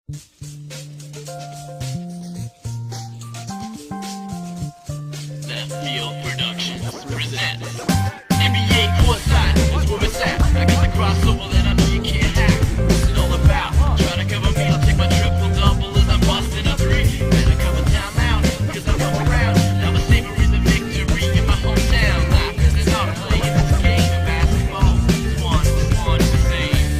Left Field Productions presents NBA Courtside is where it's at. I got the crossover that I know you can't hack. What's it all about? Try to cover me, I'll take my triple double as I'm busting a three. Better cover timeout, cause I come around. Now I'm savoring the victory in my hometown. Nah, cause it's not playing this game of basketball. It's one the same.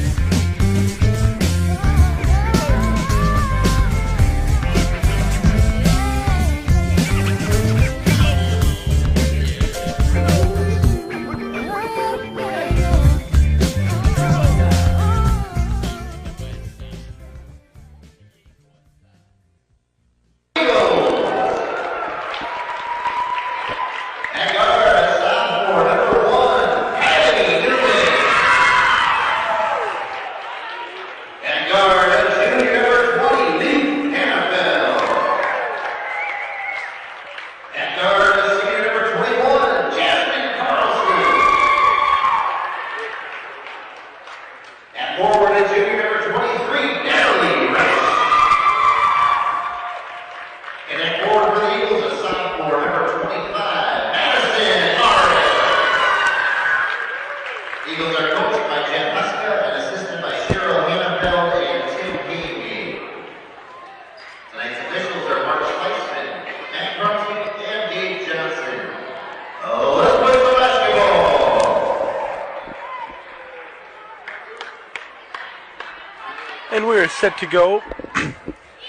And we're set to go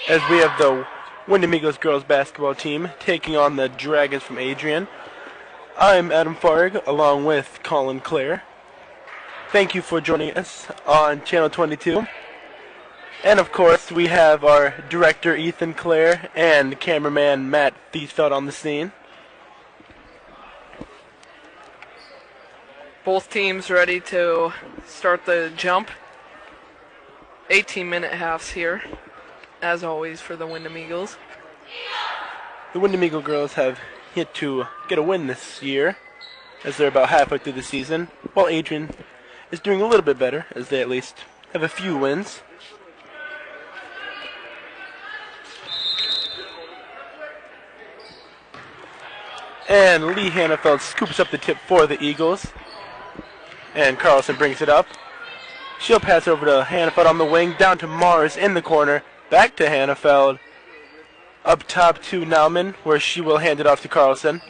as we have the Windom Eagles girls basketball team taking on the Dragons from Adrian. I'm Adam Farg along with Colin Clare. Thank you for joining us on Channel 22. And of course we have our director Ethan Clare and cameraman Matt Thiesfeld on the scene. Both teams ready to start the jump. 18-minute halves here, as always, for the Windom Eagles. The Windom Eagle girls have yet to get a win this year, as they're about halfway through the season, while Adrian is doing a little bit better, as they at least have a few wins. And Lee Hannafeld scoops up the tip for the Eagles, and Carlson brings it up. She'll pass over to Hannafeld on the wing, down to Mars in the corner, back to Hannafeld, up top to Nauman, where she will hand it off to Carlson.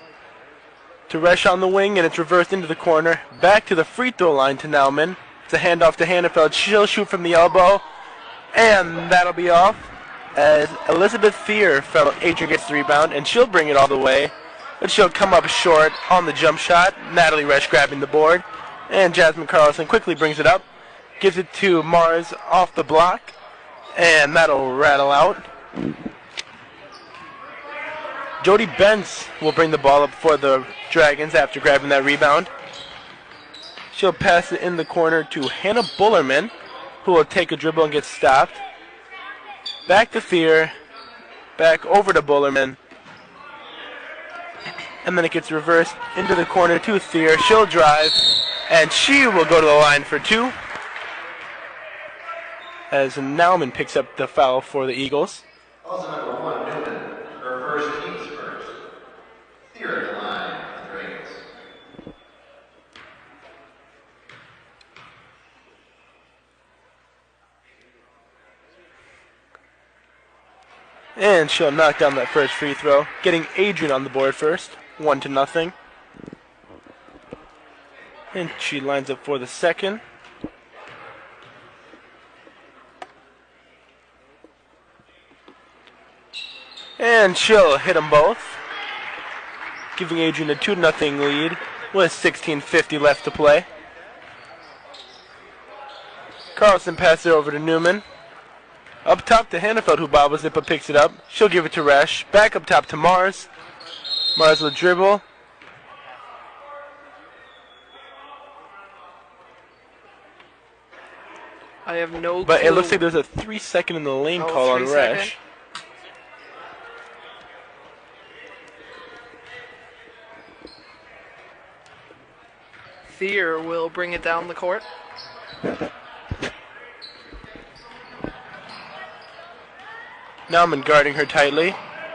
To Resch on the wing, and it's reversed into the corner, back to the free throw line to Nauman. It's a handoff to Hannafeld. She'll shoot from the elbow, and that'll be off, as Elizabeth Thier from Adrian gets the rebound, and she'll bring it all the way, but she'll come up short on the jump shot. Natalie Resch grabbing the board, and Jasmine Carlson quickly brings it up. Gives it to Mars off the block, and that'll rattle out. Jody Bentz will bring the ball up for the Dragons after grabbing that rebound. She'll pass it in the corner to Hannah Bullerman, who will take a dribble and get stopped. Back to Thier, back over to Bullerman, and then it gets reversed into the corner to Thier. She'll drive, and she will go to the line for two, as Nauman picks up the foul for the Eagles. Also number 1, Newman, her first team's first. Here at the line, the Dragons. And she'll knock down that first free throw, getting Adrian on the board first, 1-0. And she lines up for the second. And she'll hit them both, giving Adrian a 2-0 lead with 16:50 left to play. Carlson passes it over to Newman. Up top to Hannafeld, who bobbles it but picks it up. She'll give it to Resch. Back up top to Mars. Mars will dribble. I have no But clue. it looks like there's a 3-second in the lane call on 3 Resch. second? Thier will bring it down the court. Nauman guarding her tightly,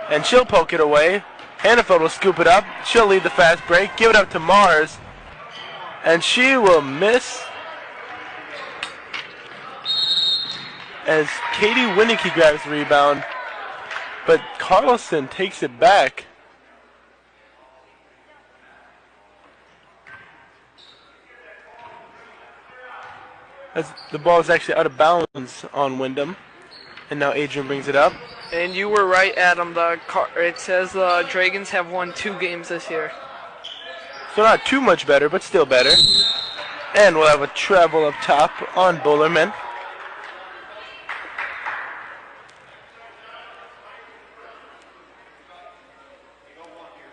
and she'll poke it away. Hannafeld will scoop it up. She'll lead the fast break, give it up to Mars, and she will miss as Katie Winicky grabs the rebound, but Carlson takes it back. As the ball is actually out of bounds on Windom, and now Adrian brings it up. And you were right, Adam. It says the Dragons have won 2 games this year. So not too much better, but still better. And we'll have a travel up top on Bullerman.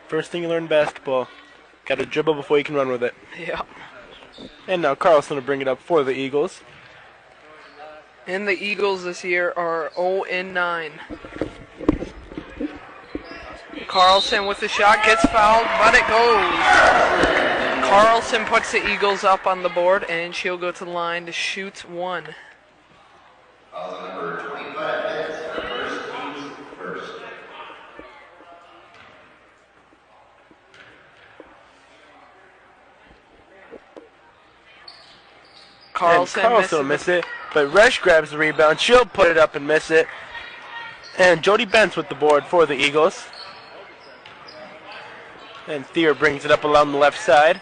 First thing you learn in basketball, got to dribble before you can run with it. Yeah. And now Carlson will bring it up for the Eagles. And the Eagles this year are 0-9. Carlson with the shot, gets fouled, but it goes. Carlson puts the Eagles up on the board, and she'll go to the line to shoot 1. Foul number 25 hits, her first team's first. Carlson will miss it, but Resch grabs the rebound. She'll put it up and miss it. And Jody Bentz with the board for the Eagles. And Thier brings it up along the left side.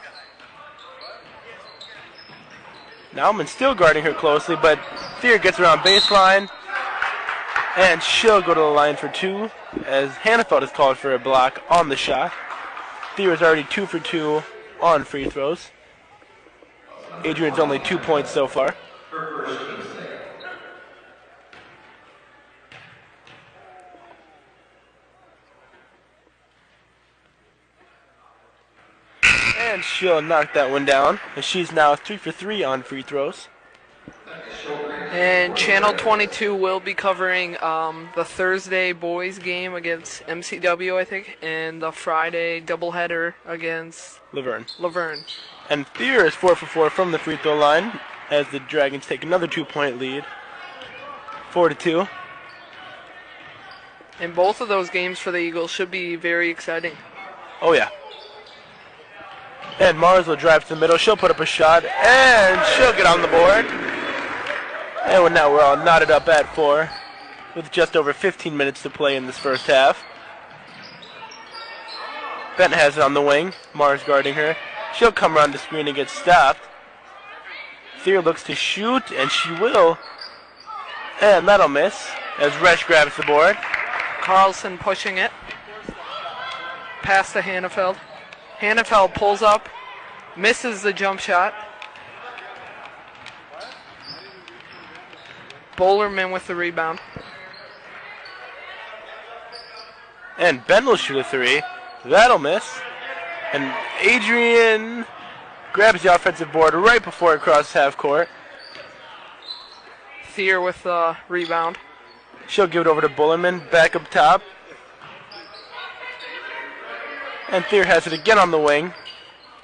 Nauman still guarding her closely, but Thier gets around baseline. And she'll go to the line for 2, as Hannafeld is called for a block on the shot. Thier is already 2 for 2 on free throws. Adrian's only 2 points so far. Her first team's second. And she'll knock that one down. And she's now 3 for 3 on free throws. And Channel 22 will be covering the Thursday boys game against MCW, I think, and the Friday doubleheader against Laverne. And Thier is 4 for 4 from the free throw line as the Dragons take another 2-point lead. 4-2. And both of those games for the Eagles should be very exciting. Oh, yeah. And Mars will drive to the middle. She'll put up a shot, and she'll get on the board. And now we're all knotted up at 4 with just over 15 minutes to play in this first half. Bent has it on the wing. Mars guarding her. She'll come around the screen and get stopped. Thier looks to shoot, and she will. And that'll miss as Resch grabs the board. Carlson pushing it. Pass to Hannafeld. Hannafeld pulls up. Misses the jump shot. Bullerman with the rebound. And Ben will shoot a 3. That'll miss. And Adrian grabs the offensive board right before it crosses half court. Thier with the rebound. She'll give it over to Bullerman, back up top. And Thier has it again on the wing.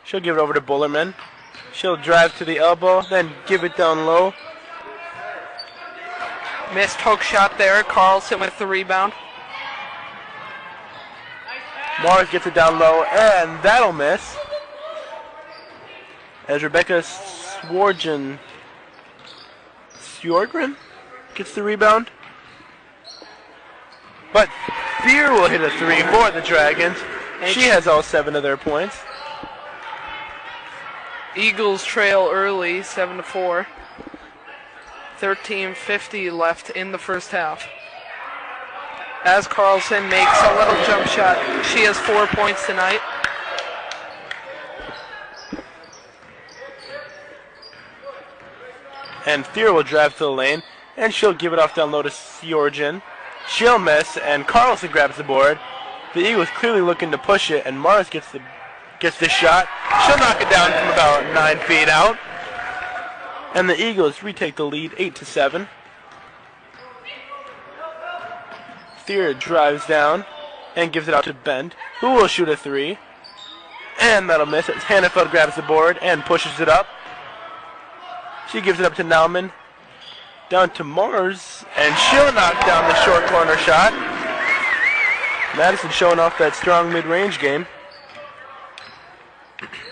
She'll give it over to Bullerman. She'll drive to the elbow, then give it down low. Missed hook shot there. Carlson with the rebound. Mars gets it down low, and that'll miss. As Rebecca Sjorgren gets the rebound. But Thier will hit a 3 for the Dragons. She has all 7 of their points. Eagles trail early, 7-4. 13:50 left in the first half. As Carlson makes a little jump shot, she has 4 points tonight. And Thier will drive to the lane, and she'll give it off down low to Sjorgen. She'll miss, and Carlson grabs the board. The Eagles clearly looking to push it, and Mars gets the shot. She'll knock it down from about 9 feet out. And the Eagles retake the lead 8-7. Thier drives down and gives it out to Bent, who will shoot a 3. And that'll miss as Hannafeld grabs the board and pushes it up. She gives it up to Nauman. Down to Mars, and she'll knock down the short corner shot. Madison showing off that strong mid-range game.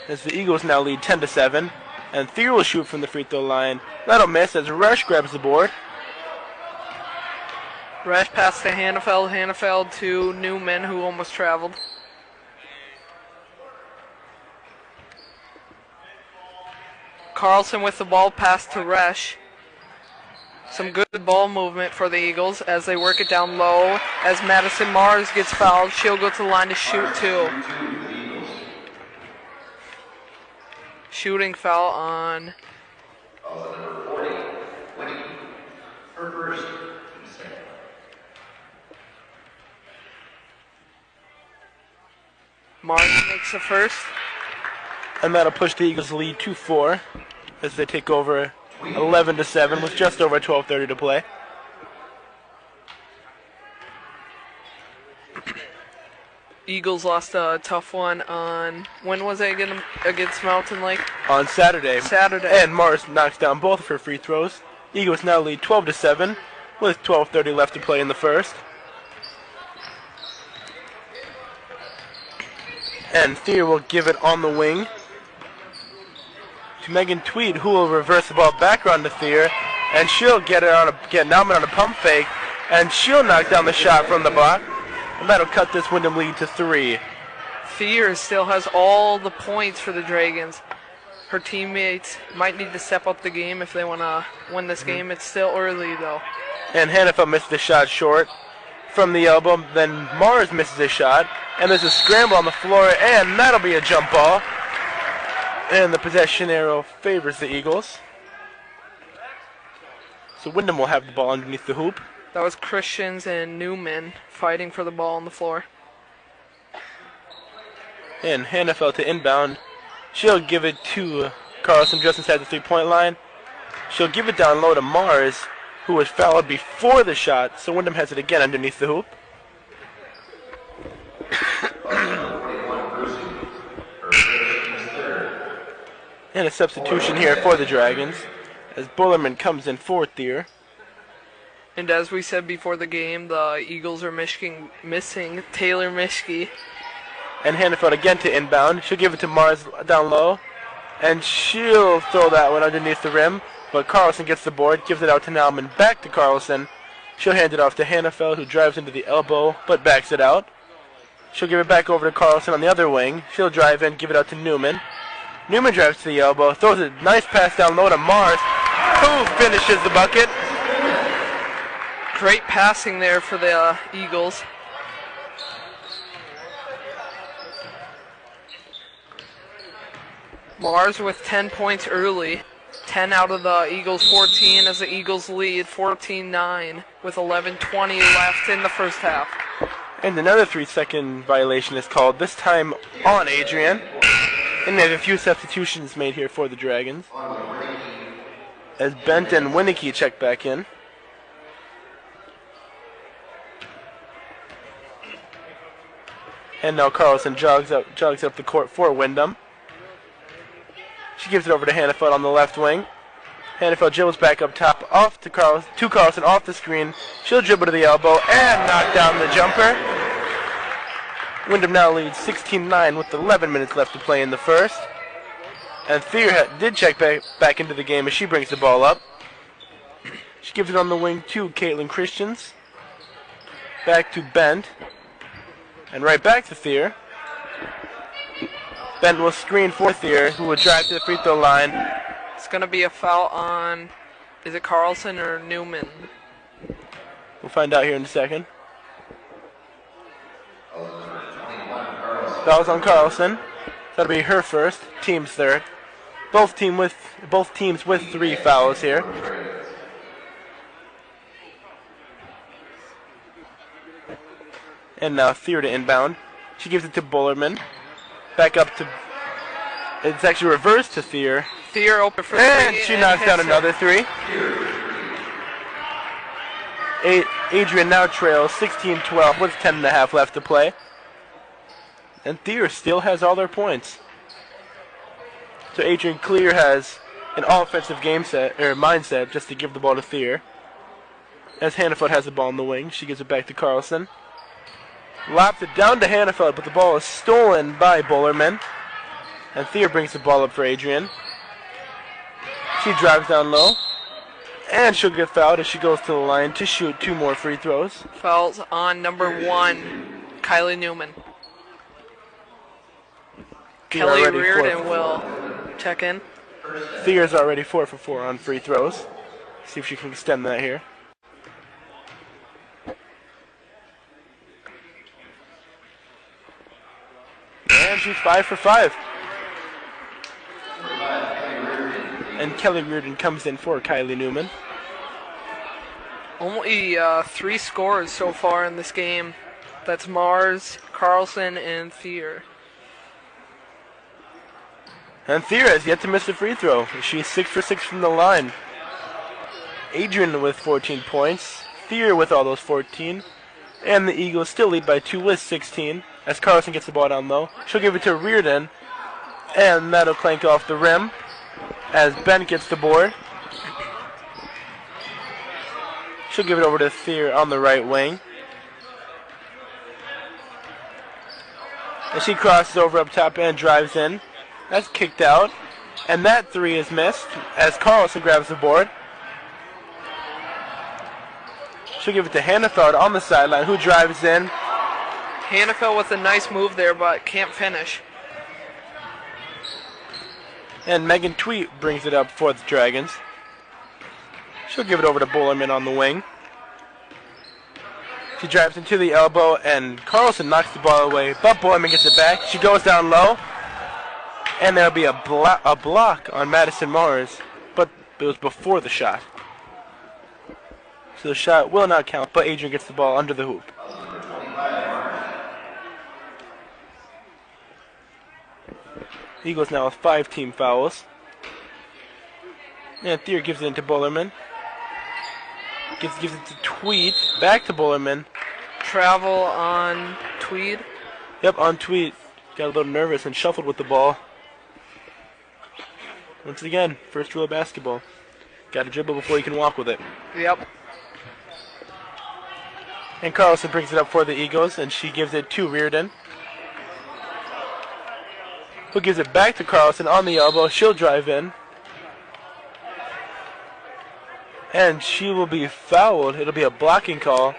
As the Eagles now lead 10-7. And Thier will shoot from the free throw line. That'll miss as Rush grabs the board. Rush pass to Hannafeld. Hannafeld to Newman, who almost traveled. Carlson with the ball, pass to Rush. Some good ball movement for the Eagles as they work it down low. As Madison Mars gets fouled, she'll go to the line to shoot too. Shooting foul on Number 40, Winnie. Her first. Mars makes the first. And that'll push the Eagles' lead to 4 as they take over 11-7 with just over 12:30 to play. Eagles lost a tough one on, when was it against Mountain Lake? On Saturday. Saturday. And Mars knocks down both of her free throws. Eagles now lead 12-7 with 12:30 left to play in the first. And Thier will give it on the wing to Megan Tweed, who will reverse the ball back around to Thier, and she'll get Nauman on a pump fake, and she'll knock down the shot from the block, and that'll cut this Windom lead to 3. Thier still has all the points for the Dragons. Her teammates might need to step up the game if they want to win this game. It's still early though. And Hannafeld misses the shot short from the elbow. Then Mars misses a shot. And there's a scramble on the floor, and that'll be a jump ball. And the possession arrow favors the Eagles. So Windom will have the ball underneath the hoop. That was Christians and Newman fighting for the ball on the floor. And Hannafeld to inbound. She'll give it to Carlson just inside the three-point line. She'll give it down low to Mars, who was fouled before the shot. So Windom has it again underneath the hoop. And a substitution here for the Dragons as Bullerman comes in for Thier. And as we said before the game, the Eagles are missing Taylor Mischke. And Hannafeld again to inbound. She'll give it to Mars down low. And she'll throw that one underneath the rim. But Carlson gets the board, gives it out to Nauman, back to Carlson. She'll hand it off to Hannafeld, who drives into the elbow, but backs it out. She'll give it back over to Carlson on the other wing. She'll drive in, give it out to Newman. Newman drives to the elbow, throws a nice pass down low to Mars, who finishes the bucket. Great passing there for the Eagles. Mars with 10 points early. 10 out of the Eagles' 14 as the Eagles lead 14-9 with 11:20 left in the first half. And another 3-second violation is called, this time on Adrian. And they have a few substitutions made here for the Dragons, as Bent and Winnicky check back in. And now Carlson jogs up the court for Windom. She gives it over to Hannafeld on the left wing. Hannafeld dribbles back up top, off to Carlson off the screen. She'll dribble to the elbow and knock down the jumper. Windom now leads 16-9 with 11 minutes left to play in the first. And Thier did check back into the game as she brings the ball up. She gives it on the wing to Caitlin Christians. Back to Bent. And right back to Thier. Bent will screen for Thier, who will drive to the free throw line. It's going to be a foul on, is it Carlson or Newman? We'll find out here in a second. Foul's on Carlson. That'll be her first, team's third. Both teams with 3 fouls here. And now Thier to inbound. She gives it to Bullerman. Back up to... It's actually reversed to Thier. Thier open for 3. And she knocks down another 3. Adrian now trails 16-12 with 10.5 left to play. And Thier still has all their points. So Adrian Clear has an all-offensive game set or mindset just to give the ball to Thier. As Hannafeld has the ball in the wing, she gives it back to Carlson. Lops it down to Hannafeld, but the ball is stolen by Bullerman. And Thier brings the ball up for Adrian. She drives down low. And she'll get fouled as she goes to the line to shoot 2 more free throws. Fouls on number 1, Kylie Newman. Kelly Reardon will check in. Thier's already 4 for 4 on free throws. See if she can extend that here. And she's 5 for 5. And Kelly Reardon comes in for Kylie Newman. Only 3 scores so far in this game. That's Mars, Carlson, and Thier. And Thier has yet to miss a free throw. She's 6 for 6 from the line. Adrian with 14 points. Thier with all those 14. And the Eagles still lead by 2 with 16. As Carlson gets the ball down low. She'll give it to Reardon. And that'll clank off the rim. As Ben gets the board. She'll give it over to Thier on the right wing. And she crosses over up top and drives in. That's kicked out. And that 3 is missed as Carlson grabs the board. She'll give it to Hannafeld on the sideline, who drives in. Hannafeld with a nice move there, but can't finish. And Megan Tweet brings it up for the Dragons. She'll give it over to Bullerman on the wing. She drives into the elbow, and Carlson knocks the ball away, but Bullerman gets it back. She goes down low, and there'll be a block on Madison Mars, but it was before the shot. So the shot will not count, but Adrian gets the ball under the hoop. Eagles now with 5 team fouls. And Thier gives it into Bullerman. Gives it to Tweed. Back to Bullerman. Travel on Tweed. Yep, on Tweed. Got a little nervous and shuffled with the ball. Once again, first rule of basketball. Got to dribble before you can walk with it. Yep. And Carlson brings it up for the Eagles, and she gives it to Reardon. Who gives it back to Carlson on the elbow. She'll drive in. And she will be fouled. It'll be a blocking call,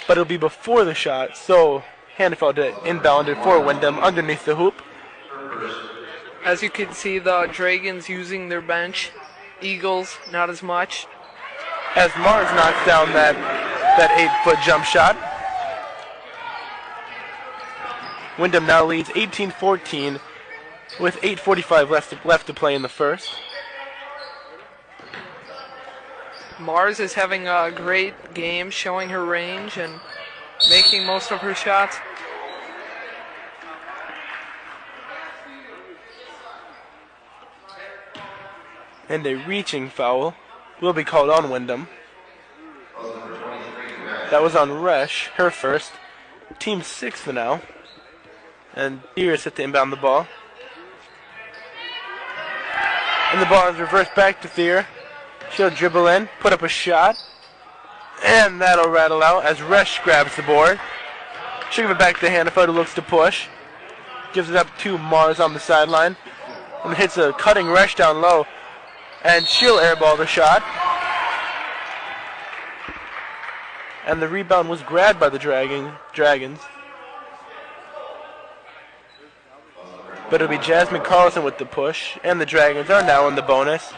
but it'll be before the shot. So Hannafeld inbounded for Windom underneath the hoop. As you can see, the Dragons using their bench. Eagles, not as much. As Mars knocks down that 8-foot jump shot. Windom now leads 18-14 with 8:45 left to play in the first. Mars is having a great game, showing her range and making most of her shots. And a reaching foul will be called on Windom. That was on Resch, her first. Team 6th now. And Thier is set to inbound the ball. And the ball is reversed back to Thier. She'll dribble in, put up a shot. And that'll rattle out as Resch grabs the board. She'll give it back to Hannafeld, who looks to push. Gives it up to Mars on the sideline. And hits a cutting Resch down low. And she'll airball the shot. And the rebound was grabbed by the Dragons. But it'll be Jasmine Carlson with the push. And the Dragons are now in the bonus.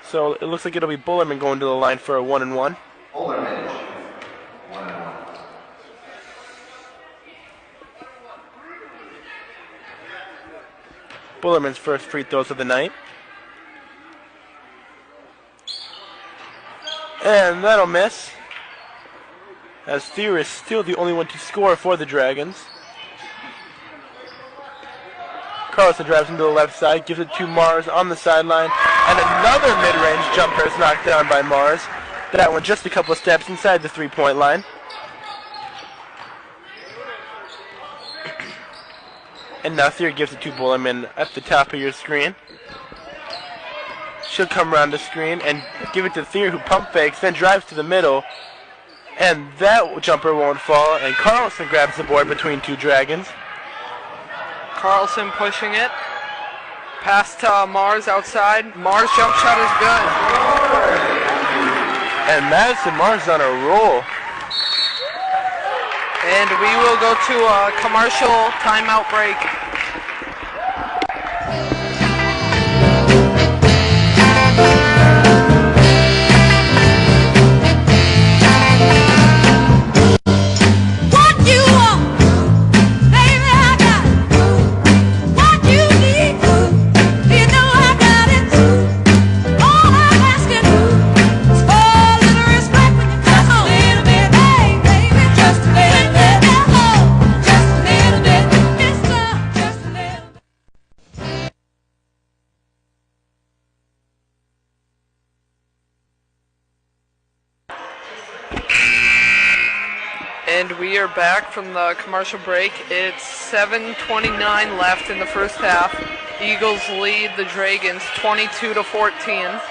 So it looks like it'll be Bullerman going to the line for a 1-and-1. Bullerman, 1-and-1. Bullerman's first free throws of the night. And that'll miss. As Thier is still the only one to score for the Dragons. Carlson drives into the left side, gives it to Mars on the sideline. And another mid-range jumper is knocked down by Mars. That one just a couple of steps inside the three-point line. And now Thier gives it to Bullerman at the top of your screen. She'll come around the screen and give it to Thier, who pump fakes, then drives to the middle. And that jumper won't fall, and Carlson grabs the board between two Dragons. Carlson pushing it. Pass to Mars outside. Mars' jump shot is good. And Madison Mars on a roll. And we will go to a commercial timeout break. And we are back from the commercial break. It's 7:29 left in the first half. Eagles lead the Dragons 22-14.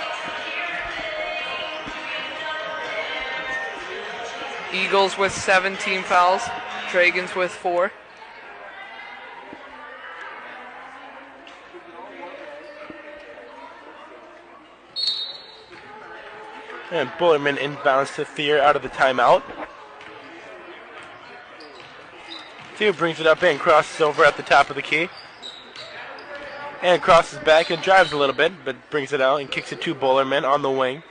Eagles with 17 fouls, Dragons with 4. And Bullerman inbounds to Thier out of the timeout. Thier brings it up and crosses over at the top of the key. And crosses back and drives a little bit, but brings it out and kicks it to Bullerman on the wing.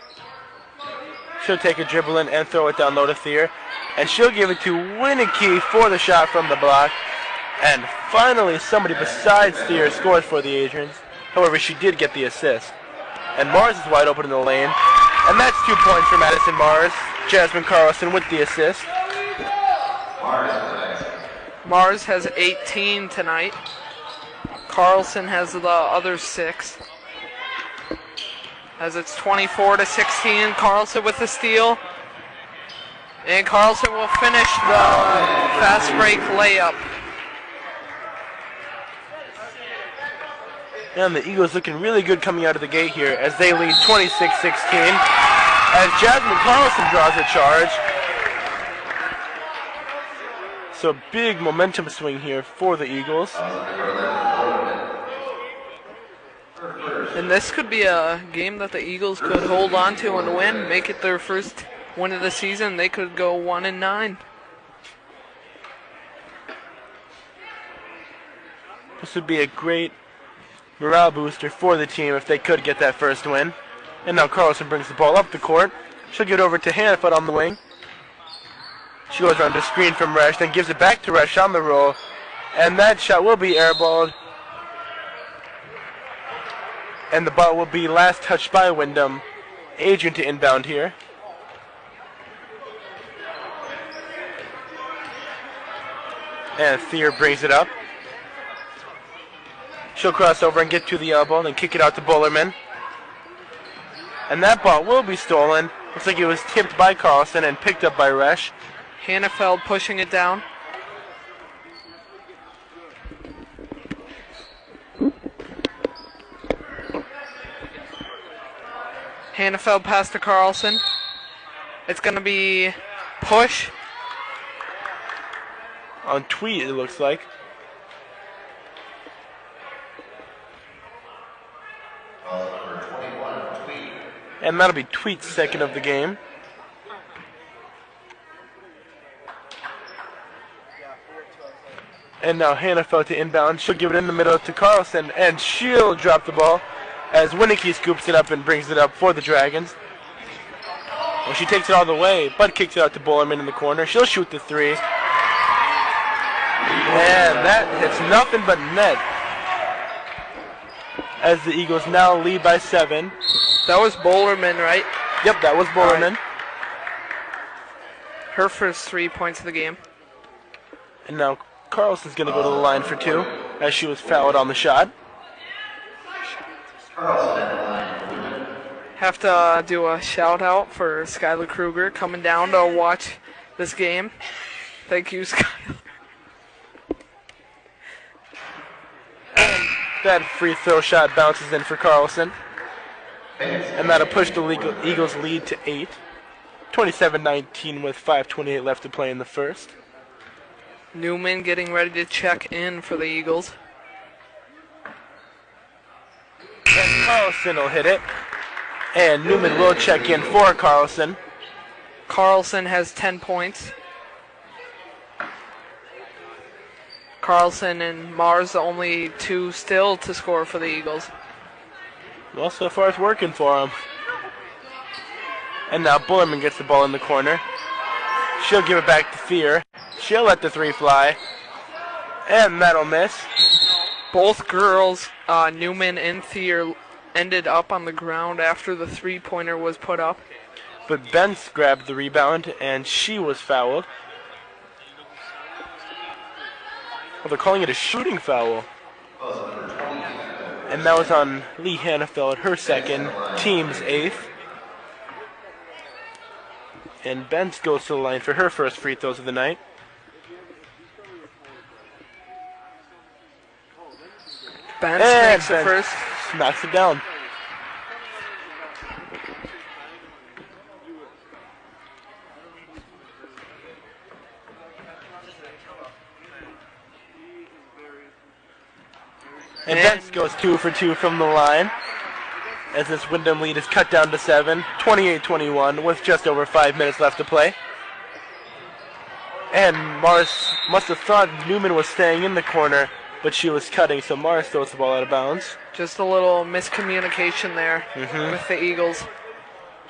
She'll take a dribble in and throw it down low to Thier. And she'll give it to Winnicky for the shot from the block. And finally, somebody besides Thier scores for the Adrians. However, she did get the assist. And Mars is wide open in the lane. And that's 2 points for Madison Mars. Jasmine Carlson with the assist. Mars has 18 tonight. Carlson has the other 6. As it's 24-16, Carlson with the steal. And Carlson will finish the fast break layup. And the Eagles looking really good coming out of the gate here as they lead 26-16. As Jasmine Carlson draws a charge. So big momentum swing here for the Eagles. And this could be a game that the Eagles could hold on to and win, make it their first win of the season. They could go 1-9. This would be a great morale booster for the team if they could get that first win. And now Carlson brings the ball up the court. She'll get over to Hannaford on the wing. She goes around the screen from Resch, then gives it back to Resch on the roll. And that shot will be airballed. And the ball will be last touched by Windom. Adrian to inbound here. And Thier brings it up. She'll cross over and get to the elbow, then kick it out to Bullerman. And that ball will be stolen. Looks like it was tipped by Carlson and picked up by Resch. Hannafeld pushing it down. Hannafeld pass to Carlson. It's going to be push. On Tweet, it looks like. And that'll be Tweet's second of the game. And now Hannafeld to inbound. She'll give it in the middle to Carlson, and she'll drop the ball as Winnicky scoops it up and brings it up for the Dragons. Well, she takes it all the way, but kicks it out to Bullerman in the corner. She'll shoot the 3. And that hits nothing but net. As the Eagles now lead by 7. That was Bullerman, right? Yep, that was Bullerman. Right. Her first 3 points of the game. And now Carlson's going to go to the line for 2 as she was fouled on the shot. Have to do a shout out for Skylar Kruger coming down to watch this game. Thank you, Skylar. That free throw shot bounces in for Carlson. And that'll push the Eagles' lead to 8. 27-19 with 5:28 left to play in the first. Newman getting ready to check in for the Eagles. And Carlson will hit it. And Newman will check in for Carlson. Carlson has 10 points. Carlson and Mars the only two still to score for the Eagles. Well, so far it's working for him. And now Bullerman gets the ball in the corner. She'll give it back to Thier. She'll let the three fly. And that'll miss. Both girls, Newman and Thier, ended up on the ground after the three-pointer was put up. But Benz grabbed the rebound, and she was fouled. Well, they're calling it a shooting foul. And that was on Lee Hannafeld, her second, team's 8th. And Benz goes to the line for her first free throws of the night. Benz And makes the Benz first. knocks it down. And Benz goes 2 for 2 from the line, as this Windom lead is cut down to 7, 28-21, with just over 5 minutes left to play. And Mars must have thought Newman was staying in the corner, but she was cutting, so Mars throws the ball out of bounds. Just a little miscommunication there with the Eagles.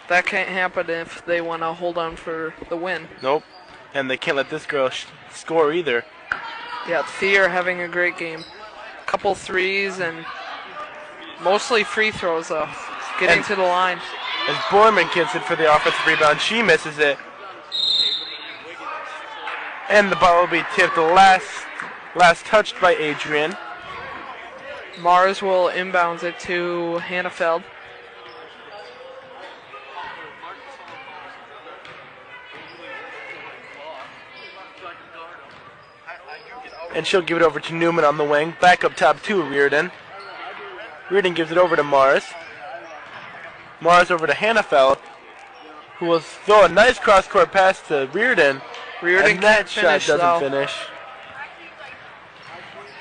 That can't happen if they want to hold on for the win. Nope. And they can't let this girl score either. Yeah, Thier having a great game. Couple threes and mostly free throws, though. Getting to the line. As Borman gets it for the offensive rebound, she misses it. And the ball will be tipped last touched by Adrian. Mars will inbounds it to Hannafeld. And she'll give it over to Newman on the wing. Back up top to Reardon. Reardon gives it over to Mars. Mars over to Hannafeld, who will throw a nice cross-court pass to Reardon. Reardon And that can't shot finish, doesn't though. finish.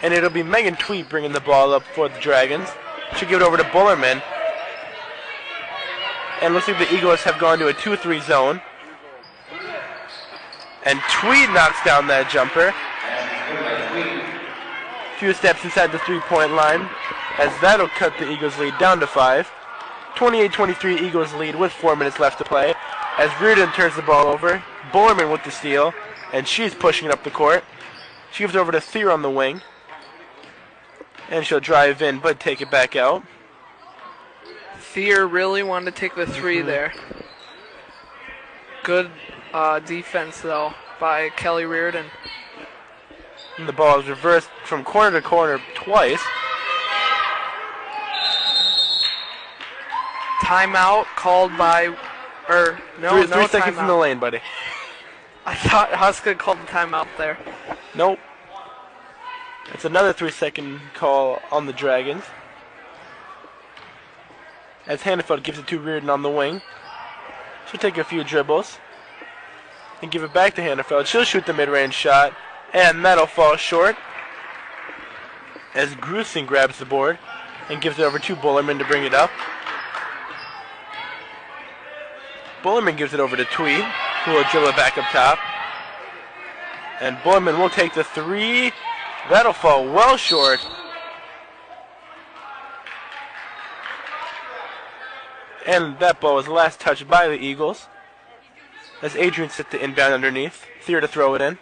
And it'll be Megan Tweet bringing the ball up for the Dragons. She'll give it over to Bullerman. And looks like the Eagles have gone to a 2-3 zone. And Tweet knocks down that jumper. Few steps inside the three-point line, as that'll cut the Eagles' lead down to 5. 28-23 Eagles lead with 4 minutes left to play. As Reardon turns the ball over, Bullerman with the steal, and she's pushing it up the court. She gives it over to Thier on the wing. And she'll drive in, but take it back out. Thier really wanted to take the three there. Good defense, though, by Kelly Reardon. And the ball is reversed from corner to corner twice. Timeout called by, no Three seconds in the timeout. lane, buddy. I thought Huska called the timeout there. Nope. It's another 3-second call on the Dragons. As Hannafeld gives it to Reardon on the wing. She'll take a few dribbles and give it back to Hannafeld. She'll shoot the mid-range shot, and that'll fall short. As Grusing grabs the board and gives it over to Bullerman to bring it up. Bullerman gives it over to Tweed, who will dribble it back up top. And Bullerman will take the three. That'll fall well short. And that ball was last touched by the Eagles. As Adrian sits the inbound underneath. Thier to throw it in.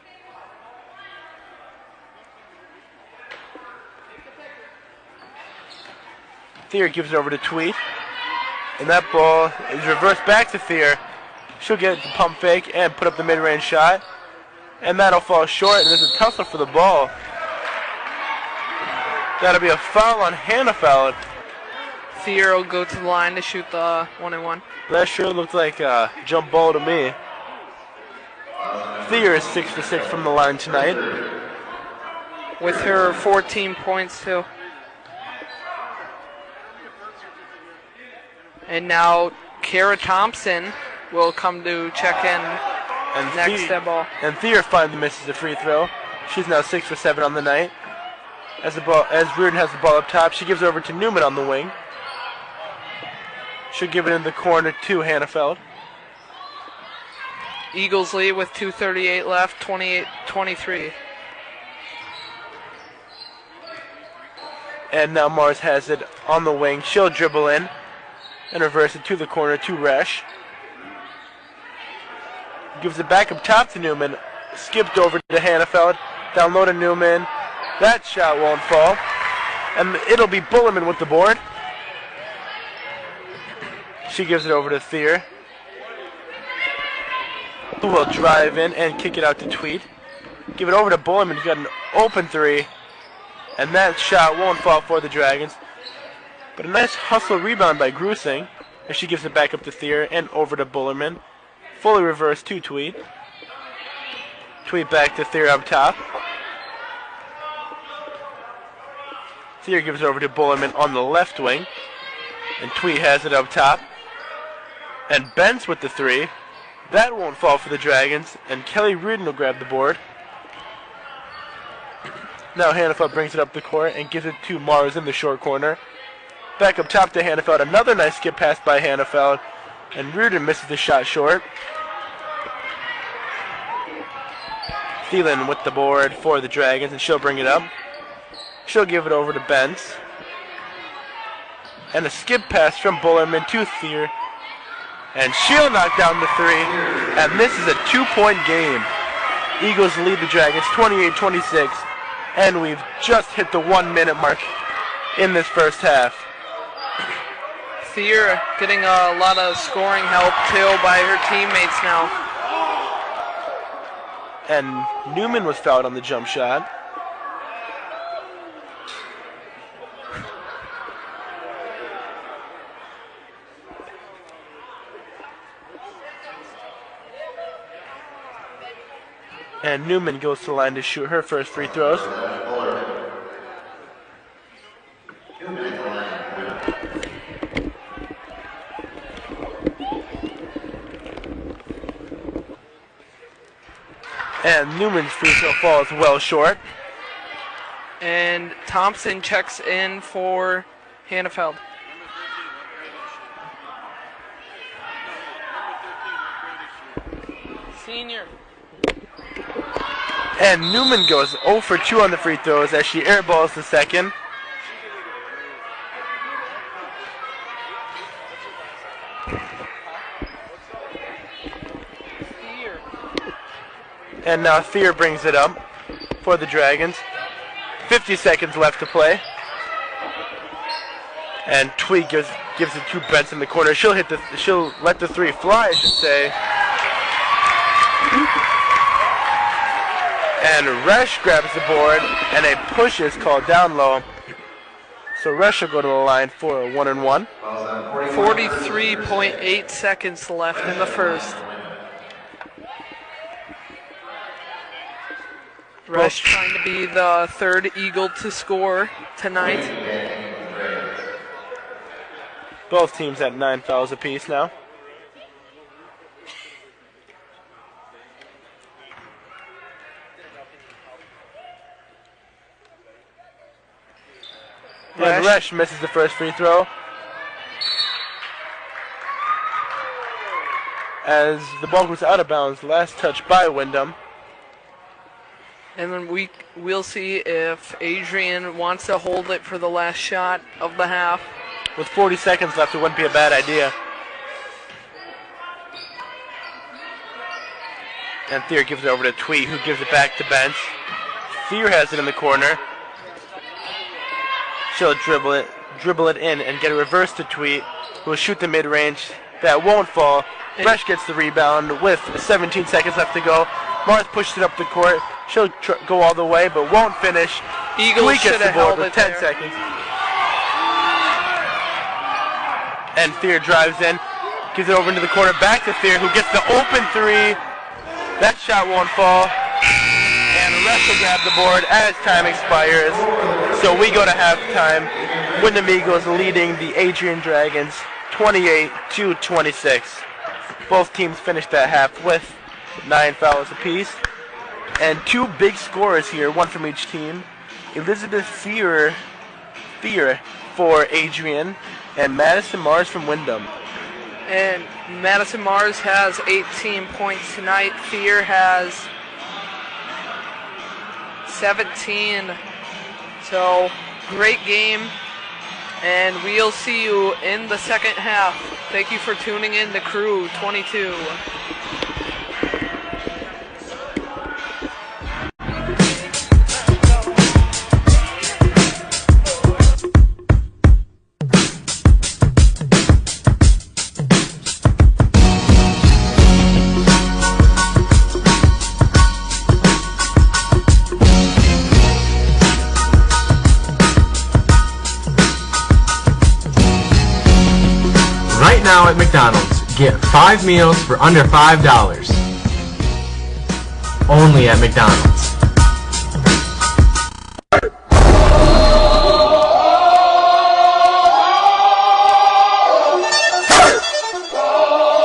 Thier gives it over to Tweed. And that ball is reversed back to Thier. She'll get the pump fake and put up the mid-range shot. And that'll fall short, and there's a tussle for the ball. That'll be a foul on Hannafeld. Thier will go to the line to shoot the 1-and-1. That sure looked like a jump ball to me. Thier is 6 for 6 from the line tonight. With her 14 points, too. And now Kara Thompson will come to check in And next to ball. And Thier finally misses the free throw. She's now 6 for 7 on the night. As Reardon has the ball up top, she gives it over to Newman on the wing. She'll give it in the corner to Hannafeld. Eagles lead with 2:38 left, 28-23. And now Mars has it on the wing. She'll dribble in and reverse it to the corner to Resch. Gives it back up top to Newman. Skipped over to Hannafeld. Down low to Newman. That shot won't fall. And it'll be Bullerman with the board. She gives it over to Thier, who will drive in and kick it out to Tweed. Give it over to Bullerman, who's got an open three. And that shot won't fall for the Dragons. But a nice hustle rebound by Grusing, as she gives it back up to Thier and over to Bullerman. Fully reversed to Tweed. Tweed back to Thier up top. Thier gives it over to Bullerman on the left wing. And Tweed has it up top. And Bentz with the three. That won't fall for the Dragons. And Kelly Reardon will grab the board. Now Hannafeld brings it up the court and gives it to Mars in the short corner. Back up top to Hannafeld. Another nice skip pass by Hannafeld. And Reardon misses the shot short. Thielen with the board for the Dragons, and she'll bring it up. She'll give it over to Bentz. And a skip pass from Bullerman to Thier. And she'll knock down the three. And this is a 2-point game. Eagles lead the Dragons 28-26. And we've just hit the 1 minute mark in this first half. Thier getting a lot of scoring help too by her teammates now. And Newman was fouled on the jump shot. And Newman goes to the line to shoot her first free throws. And Newman's free throw falls well short. And Thompson checks in for Hannafeld. Senior. And Newman goes 0 for 2 on the free throws as she airballs the second. And now Thier brings it up for the Dragons. 50 seconds left to play. And Tweed gives it to Bentz in the corner. She'll let the three fly, I should say. And Resch grabs the board, and a push is called down low. So Resch will go to the line for a 1-and-1. 43.8 seconds left in the first. Resch trying to be the third Eagle to score tonight. Both teams at 9 fouls apiece now. And Resch misses the first free throw. As the ball goes out of bounds, last touch by Windom. And then we'll see if Adrian wants to hold it for the last shot of the half. With 40 seconds left, it wouldn't be a bad idea. And Thier gives it over to Tweed, who gives it back to Bentz. Thier has it in the corner. She'll dribble it in and get a reverse to Tweed, who will shoot the mid-range. That won't fall. Resch gets the rebound with 17 seconds left to go. Mars pushes it up the court. She'll go all the way, but won't finish. Eagles should have held with it 10 there. seconds. And Thier drives in, gives it over into the corner, back to Thier, who gets the open three. That shot won't fall. And Resch will grab the board as time expires. So we go to halftime. Windom Eagles leading the Adrian Dragons 28-26. Both teams finished that half with 9 fouls apiece. And 2 big scorers here, one from each team. Elizabeth Fear for Adrian, and Madison Mars from Windom. And Madison Mars has 18 points tonight. Fear has 17. So, great game. And we'll see you in the second half. Thank you for tuning in to Crew 22. Now at McDonald's, get 5 meals for under $5. Only at McDonald's.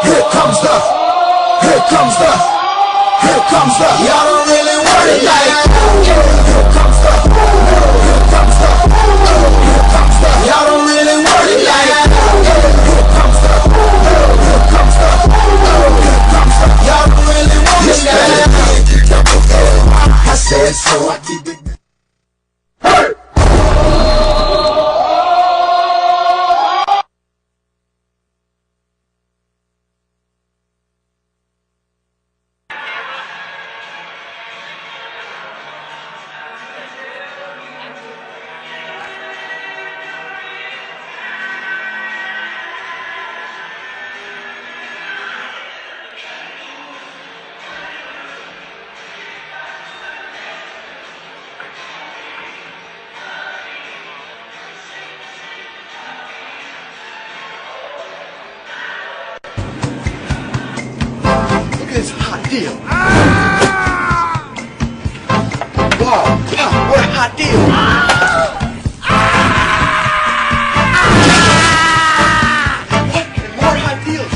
Here comes the, y'all don't really want it like, here comes the, y'all don't really want it like, y'all don't really want it like, I said so, I keep it. This hot deal. Wow, what a hot deal. What? And more hot deals.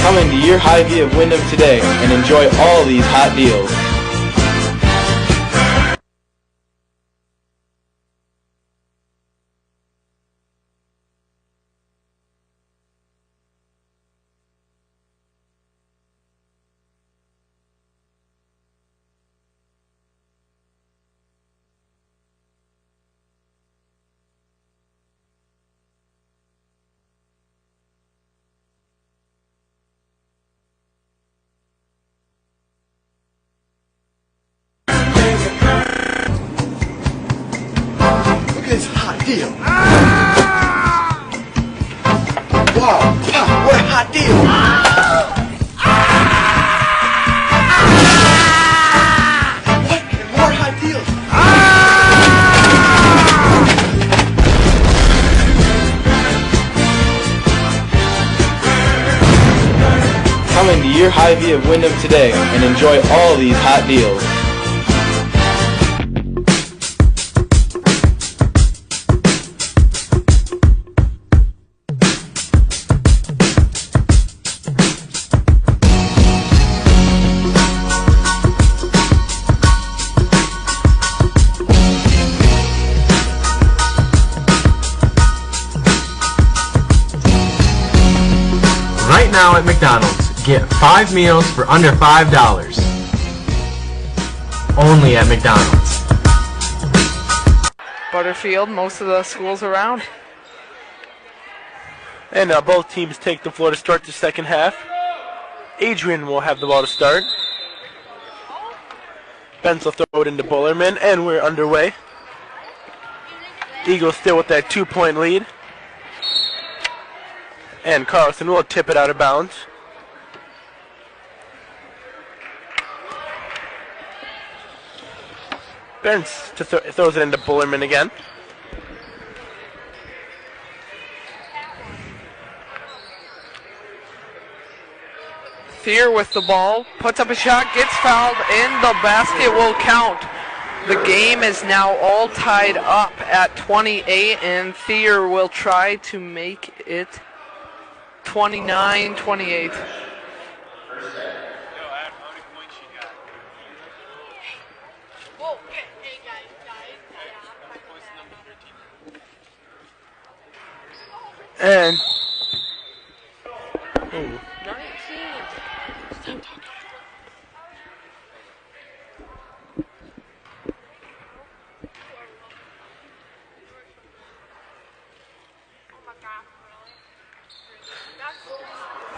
Come into your Hy-Vee of Windom today and enjoy all these hot deals. This hot deal. Wow, what a hot deal. What? And more hot deals. Come into your Hy-Vee of Windom today and enjoy all these hot deals. Right now at McDonald's, get 5 meals for under $5. Only at McDonald's. Butterfield, most of the schools around. And both teams take the floor to start the second half. Adrian will have the ball to start. Benz will throw it into Bullerman, and we're underway. Eagles still with that 2-point lead. And Carlson will tip it out of bounds. Burns throws it into Bullerman again. Thier with the ball, puts up a shot, gets fouled, and the basket will count. The game is now all tied up at 28, and Thier will try to make it 29-28. And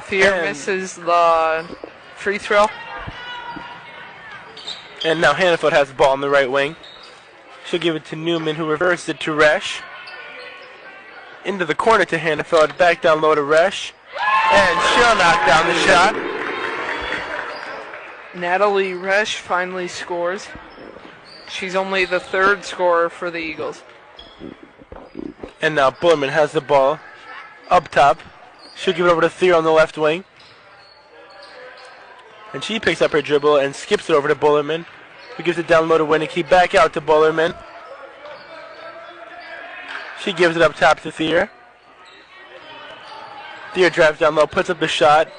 Thier misses the free throw. And now Hannaford has the ball on the right wing. She'll give it to Newman, who reversed it to Resch. Into the corner to Hannaford, back down low to Resch. And she'll knock down the shot. Natalie Resch finally scores. She's only the third scorer for the Eagles. And now Bullerman has the ball up top. She'll give it over to Thier on the left wing. And she picks up her dribble and skips it over to Bullerman, who gives it down low to Winnicky, back out to Bullerman. She gives it up top to Thier. Thier drives down low, puts up the shot,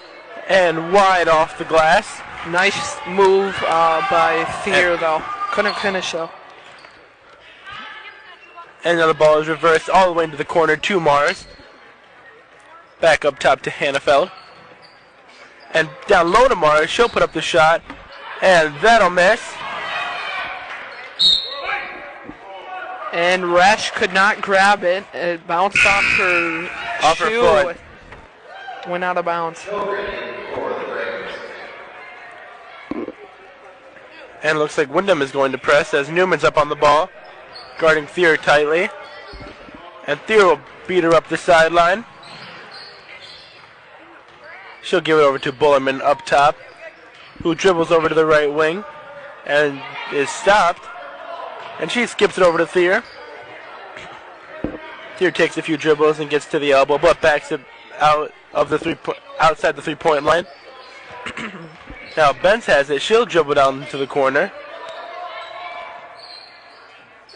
and wide off the glass. Nice move by Thier, though. Couldn't finish, though. And now the ball is reversed all the way into the corner to Mars. Back up top to Hannafeld. And down low to Mars, she'll put up the shot, and that'll miss. And Resch could not grab it. It bounced off her shoe. Her foot. Went out of bounds. And it looks like Windom is going to press as Newman's up on the ball, guarding Thier tightly. And Thier will beat her up the sideline. She'll give it over to Bullerman up top, who dribbles over to the right wing and is stopped. And she skips it over to Thier. Thier takes a few dribbles and gets to the elbow, but backs it out of the outside the three-point line. Now Benz has it. She'll dribble down to the corner.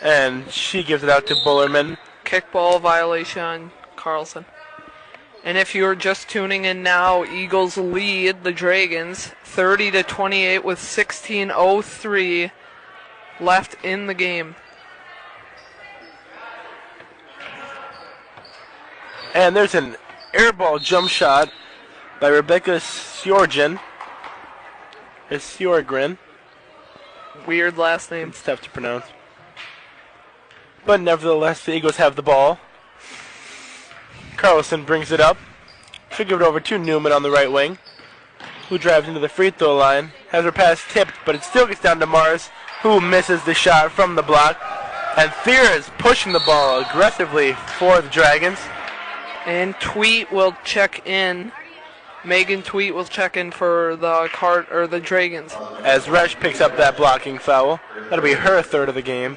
And she gives it out to Bullerman. Kickball violation, Carlson. And if you're just tuning in now, Eagles lead the Dragons 30-28 with 16:03 left in the game. And there's an airball jump shot by Rebecca Sjorgen. It's Sjorgren. Weird last name. It's tough to pronounce. But nevertheless, the Eagles have the ball. Carlson brings it up. She'll give it over to Newman on the right wing, who drives into the free throw line. Has her pass tipped, but it still gets down to Mars, who misses the shot from the block. And Thier is pushing the ball aggressively for the Dragons. And Tweet will check in. Megan Tweet will check in for the Dragons. As Resch picks up that blocking foul. That'll be her third of the game.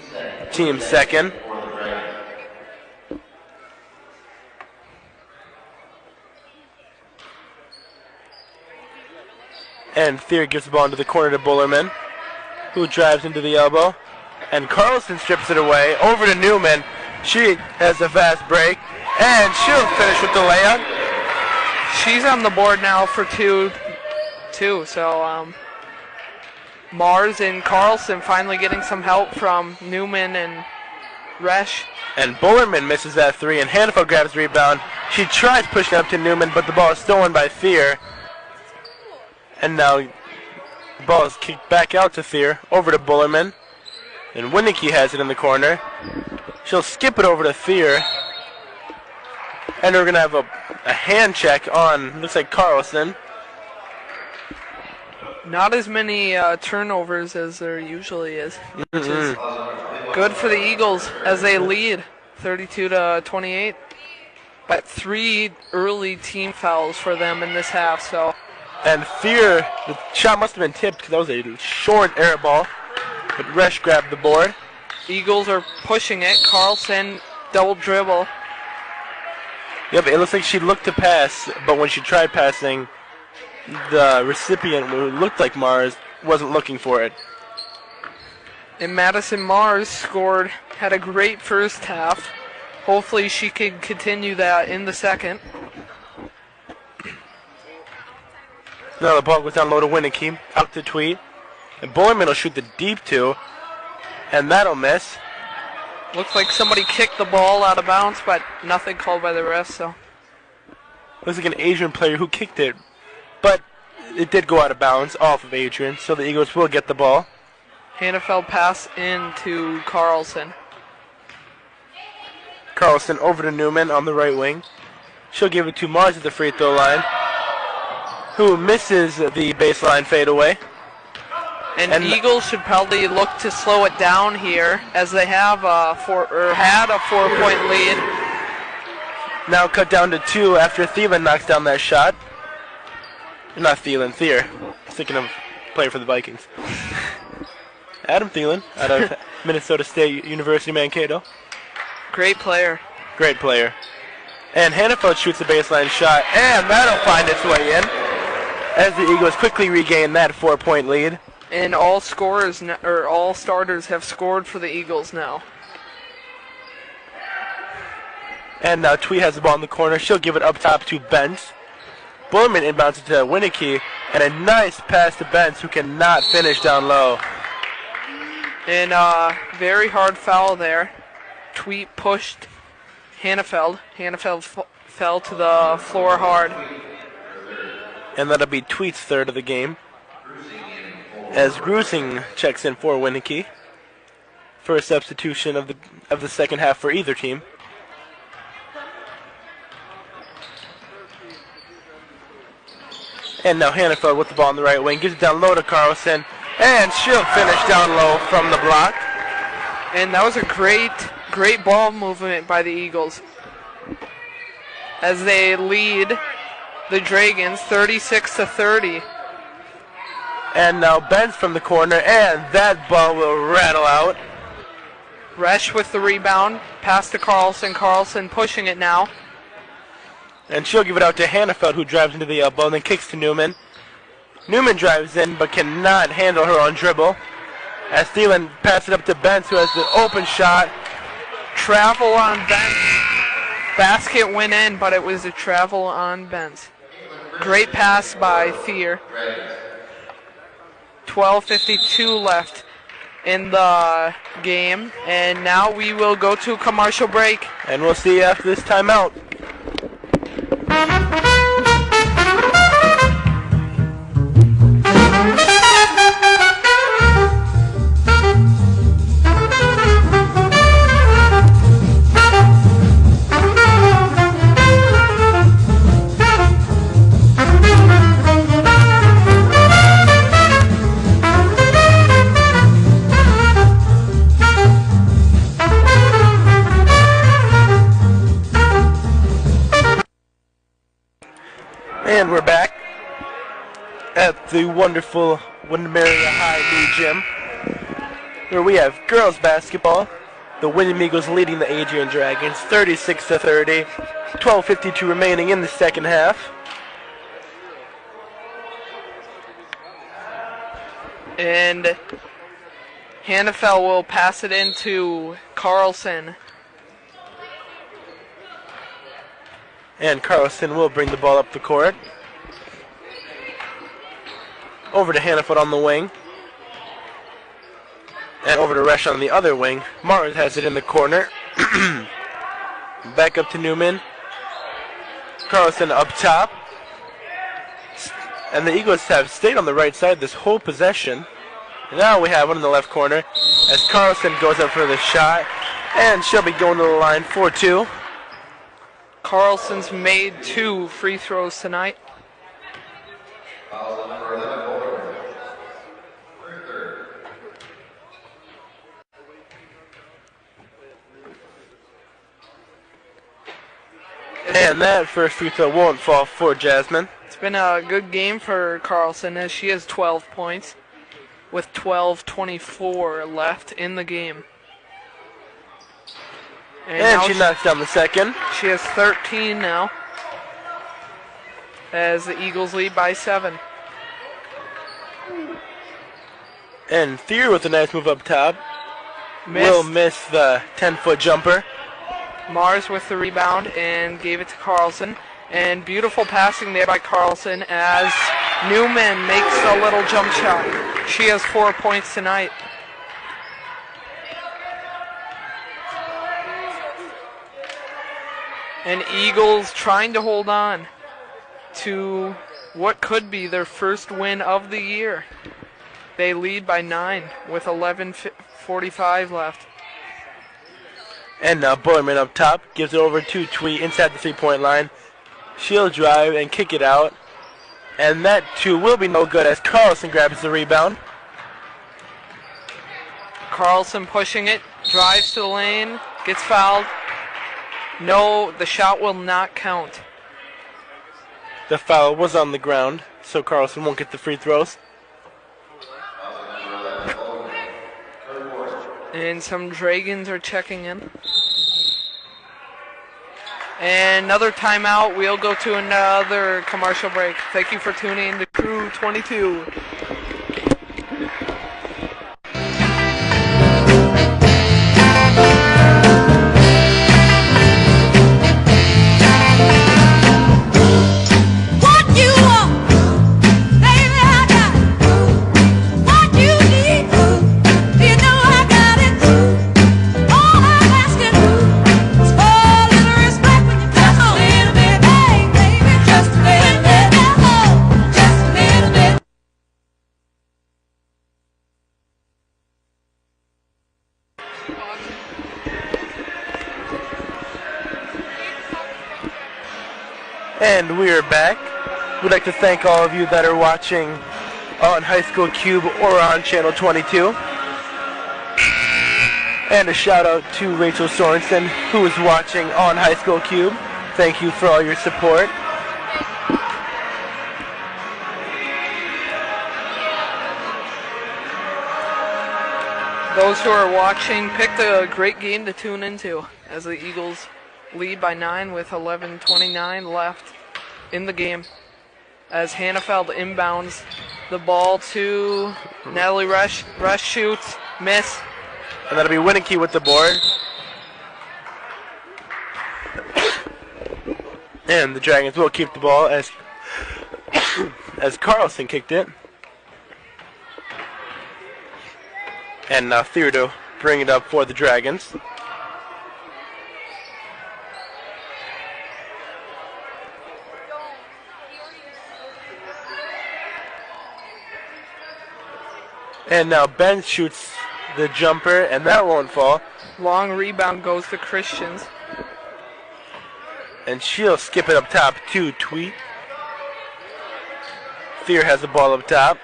Team's second. And Thier gives the ball into the corner to Bullerman, who drives into the elbow. And Carlson strips it away. Over to Newman. She has a fast break. And she'll finish with the layup. She's on the board now for two. So Mars and Carlson finally getting some help from Newman and Resch. And Bullerman misses that three, and Hannaford grabs the rebound. She tries pushing up to Newman, but the ball is stolen by Thier. And now the ball is kicked back out to Thier, over to Bullerman. And Winnicky has it in the corner. She'll skip it over to Thier. And we're going to have a hand check on, looks like Carlson. Not as many turnovers as there usually is, which is good for the Eagles as they lead 32-28. But 3 early team fouls for them in this half. So. And Thier, the shot must have been tipped because that was a short air ball. But Resch grabbed the board. Eagles are pushing it. Carlson double dribble. Yep, it looks like she looked to pass, but when she tried passing, the recipient, who looked like Mars, wasn't looking for it. And Madison Mars scored, had a great first half. Hopefully she can continue that in the second. Now the ball goes down low to Winnicky, out to Tweet. And Boyman will shoot the deep two, and that'll miss. Looks like somebody kicked the ball out of bounds, but nothing called by the refs, so. Looks like an Adrian player who kicked it, but it did go out of bounds off of Adrian, so the Eagles will get the ball. Hannafeld pass into Carlson. Carlson over to Newman on the right wing. She'll give it to Mars at the free throw line, who misses the baseline fadeaway. And Eagles should probably look to slow it down here, as they have had a 4-point lead. Now cut down to 2 after Thielen knocks down that shot. Not Thielen, Thier. Thinking of player for the Vikings. Adam Thielen out of Minnesota State University Mankato. Great player. Great player. And Hannafeld shoots a baseline shot, and that'll find its way in as the Eagles quickly regain that 4-point lead. And all scorers, or all starters, have scored for the Eagles now. And now Twee has the ball in the corner. She'll give it up top to Benz. Bullerman inbounds it to Winnicky, and a nice pass to Benz, who cannot finish down low. And very hard foul there. Tweet pushed Hannafeld. Hannafeld fell to the floor hard. And that'll be Tweet's third of the game, as Grusing checks in for Winnicky for a substitution of the second half for either team. And now Hannafeld with the ball on the right wing, gives it down low to Carlson, and she'll finish down low from the block. And that was a great ball movement by the Eagles, as they lead the Dragons 36-30. And now Benz from the corner, and that ball will rattle out. Resch with the rebound, pass to Carlson. Carlson pushing it now. And she'll give it out to Hannafeld, who drives into the elbow and then kicks to Newman. Newman drives in but cannot handle her own dribble, as Thielen passes it up to Benz, who has the open shot. Travel on Benz. Basket went in, but it was a travel on Benz. Great pass by Thier. 12:52 left in the game, and now we will go to a commercial break. And we'll see you after this timeout. And we're back at the wonderful Windermere High New Gym, where we have girls basketball. The Windom Eagles leading the Adrian Dragons 36-30. 12:52 remaining in the second half. And Hannafeld will pass it into Carlson. And Carlson will bring the ball up the court. Over to Hannaford on the wing. And over to Resch on the other wing. Mars has it in the corner. Back up to Newman. Carlson up top. And the Eagles have stayed on the right side this whole possession. Now we have one in the left corner as Carlson goes up for the shot. And she'll be going to the line for 2. Carlson's made 2 free throws tonight. And that first free throw won't fall for Jasmine. It's been a good game for Carlson, as she has 12 points with 12:24 left in the game. And she knocks down the second. She has 13 now. as the Eagles lead by 7. And Thier with a nice move up top. Missed. Will miss the 10-foot jumper. Mars with the rebound and gave it to Carlson. And beautiful passing there by Carlson as Newman makes a little jump shot. She has 4 points tonight. And Eagles trying to hold on to what could be their first win of the year. They lead by 9 with 11:45 left. And now Boyman up top gives it over to Tweet inside the 3-point line. She'll drive and kick it out. And that too will be no good as Carlson grabs the rebound. Carlson pushing it, drives to the lane, gets fouled. No, the shot will not count. The foul was on the ground, so Carlson won't get the free throws. And some Dragons are checking in. And another timeout. We'll go to another commercial break. Thank you for tuning in to Crew 22. And we are back. We'd like to thank all of you that are watching on High School Cube or on Channel 22. And a shout out to Rachel Sorensen, who is watching on High School Cube. Thank you for all your support. Those who are watching picked a great game to tune into as the Eagles lead by 9 with 11:29 left in the game. As Hannafeld inbounds the ball to Natalie Rush. Rush shoots, miss. And that'll be Winnicky with the board. And the Dragons will keep the ball as Carlson kicked it. And now Theodore bring it up for the Dragons. And now Ben shoots the jumper, and that won't fall. Long rebound goes to Christians. And she'll skip it up top to Tweet. Thier has the ball up top.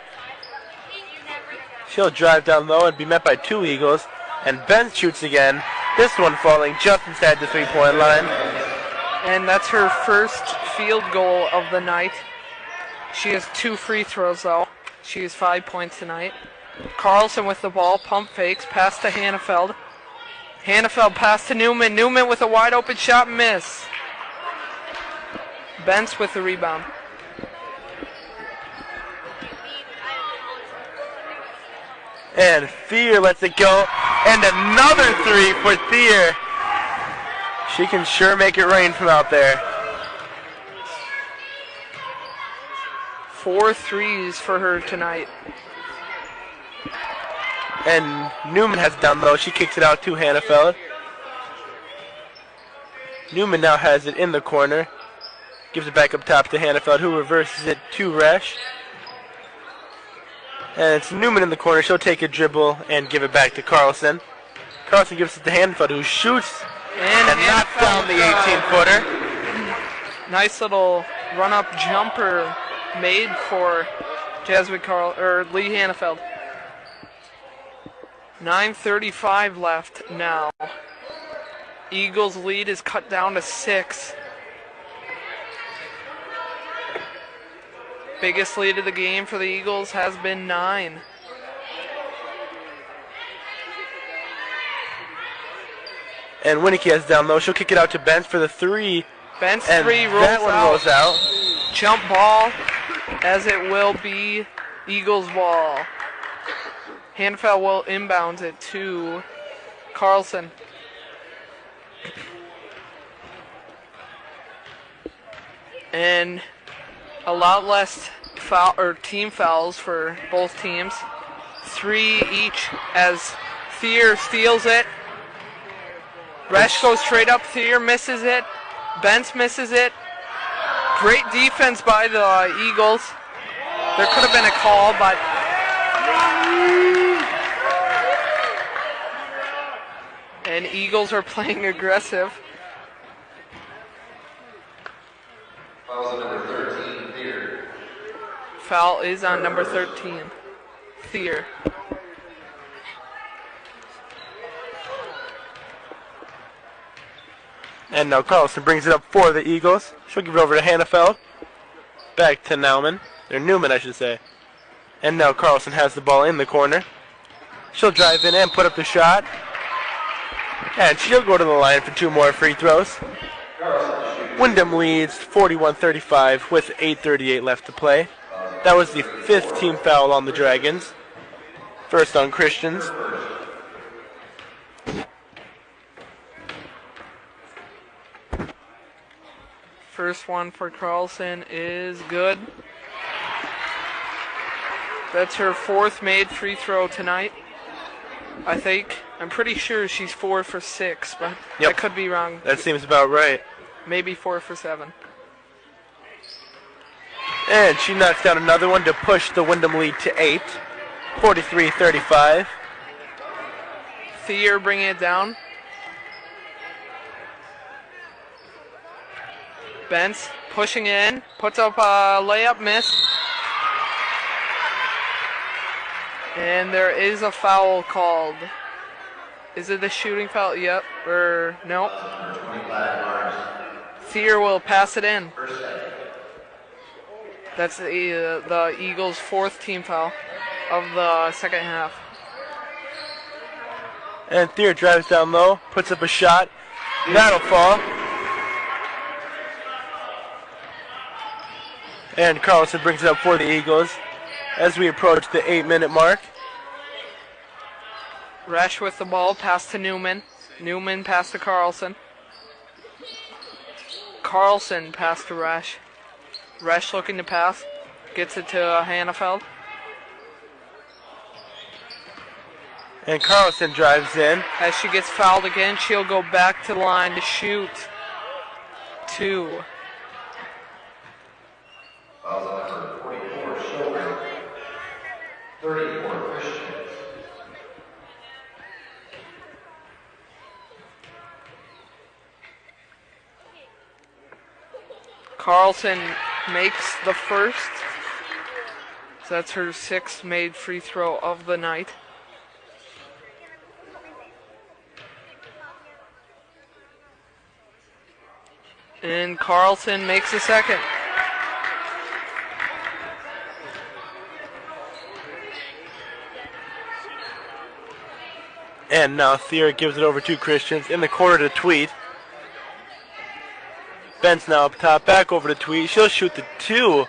She'll drive down low and be met by 2 Eagles. And Ben shoots again. This one falling just inside the 3-point line. And that's her first field goal of the night. She has 2 free throws though. She has 5 points tonight. Carlson with the ball, pump fakes, pass to Hannafeld. Hannafeld pass to Newman. Newman with a wide open shot, miss. Bentz with the rebound. And Thier lets it go. And another 3 for Thier. She can sure make it rain from out there. 4 threes for her tonight. And Newman has it down low. She kicks it out to Hannafeld. Newman now has it in the corner. Gives it back up top to Hannafeld, who reverses it to Resch. And it's Newman in the corner. She'll take a dribble and give it back to Carlson. Carlson gives it to Hannafeld, who shoots and knocks down the 18-footer. Nice little run-up jumper made for Lee Hannafeld. 9:35 left now. Eagles' lead is cut down to 6. Biggest lead of the game for the Eagles has been 9. And Winnicky has down low. She'll kick it out to Bentz for the 3. Bentz And 3 rolls that one out. rolls out. jump ball, as it will be Eagles ball. Hanfeld will inbound it to Carlson. And a lot less foul or team fouls for both teams. 3 each as Thier steals it. Resch goes straight up. Thier misses it. Bentz misses it. Great defense by the Eagles. There could have been a call, but and Eagles are playing aggressive. Fouls on number 13, Thier. Foul is on number 13, Thier. And now Carlson brings it up for the Eagles. She'll give it over to Hannafeld. Back to Nauman. Or Newman, I should say. And now Carlson has the ball in the corner. She'll drive in and put up the shot. And she'll go to the line for 2 more free throws. Windom leads 41-35 with 8:38 left to play. That was the 5th team foul on the Dragons. First on Christians. First one for Carlson is good. That's her 4th made free throw tonight, I think. I'm pretty sure she's 4 for 6, but I could be wrong. That seems about right. Maybe 4 for 7. And she knocks down another one to push the Windom lead to 8. 43-35. Thier bringing it down. Bentz pushing in, puts up a layup, miss. And there is a foul called. Is it a shooting foul? Yep. Or no? Thier will pass it in. That's the Eagles' 4th team foul of the second half. And Thier drives down low, puts up a shot. That'll fall. And Carlson brings it up for the Eagles as we approach the 8-minute mark. Resch with the ball, pass to Newman. Newman pass to Carlson. Carlson pass to Resch. Resch looking to pass. Gets it to Hannafeld. And Carlson drives in. As she gets fouled again, she'll go back to the line to shoot. 2. Fouls on number 44, Shogun. 34, Christians. Carlson makes the first. So that's her 6th made free throw of the night. And Carlson makes the second. And now Thier gives it over to Christians in the corner to Tweed. Bent's now up top, back over to Tweed. She'll shoot the 2.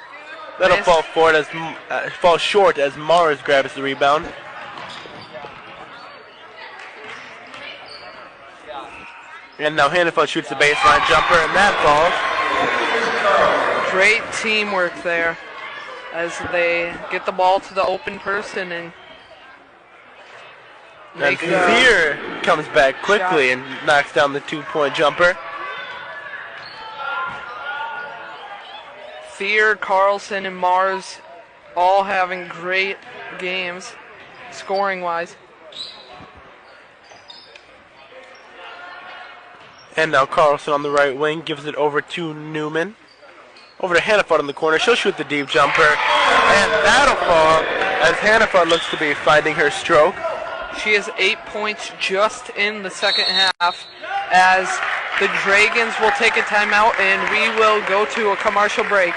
That'll fall short as Mars grabs the rebound. And now Hannafeld shoots the baseline jumper, and that falls. Great teamwork there as they get the ball to the open person and And Thier comes back quickly and knocks down the 2-point jumper. Thier, Carlson, and Mars all having great games, scoring-wise. And now Carlson on the right wing gives it over to Newman. Over to Hannafeld in the corner. She'll shoot the deep jumper. And that'll fall as Hannafeld looks to be finding her stroke. She has 8 points just in the second half as the Dragons will take a timeout and we will go to a commercial break.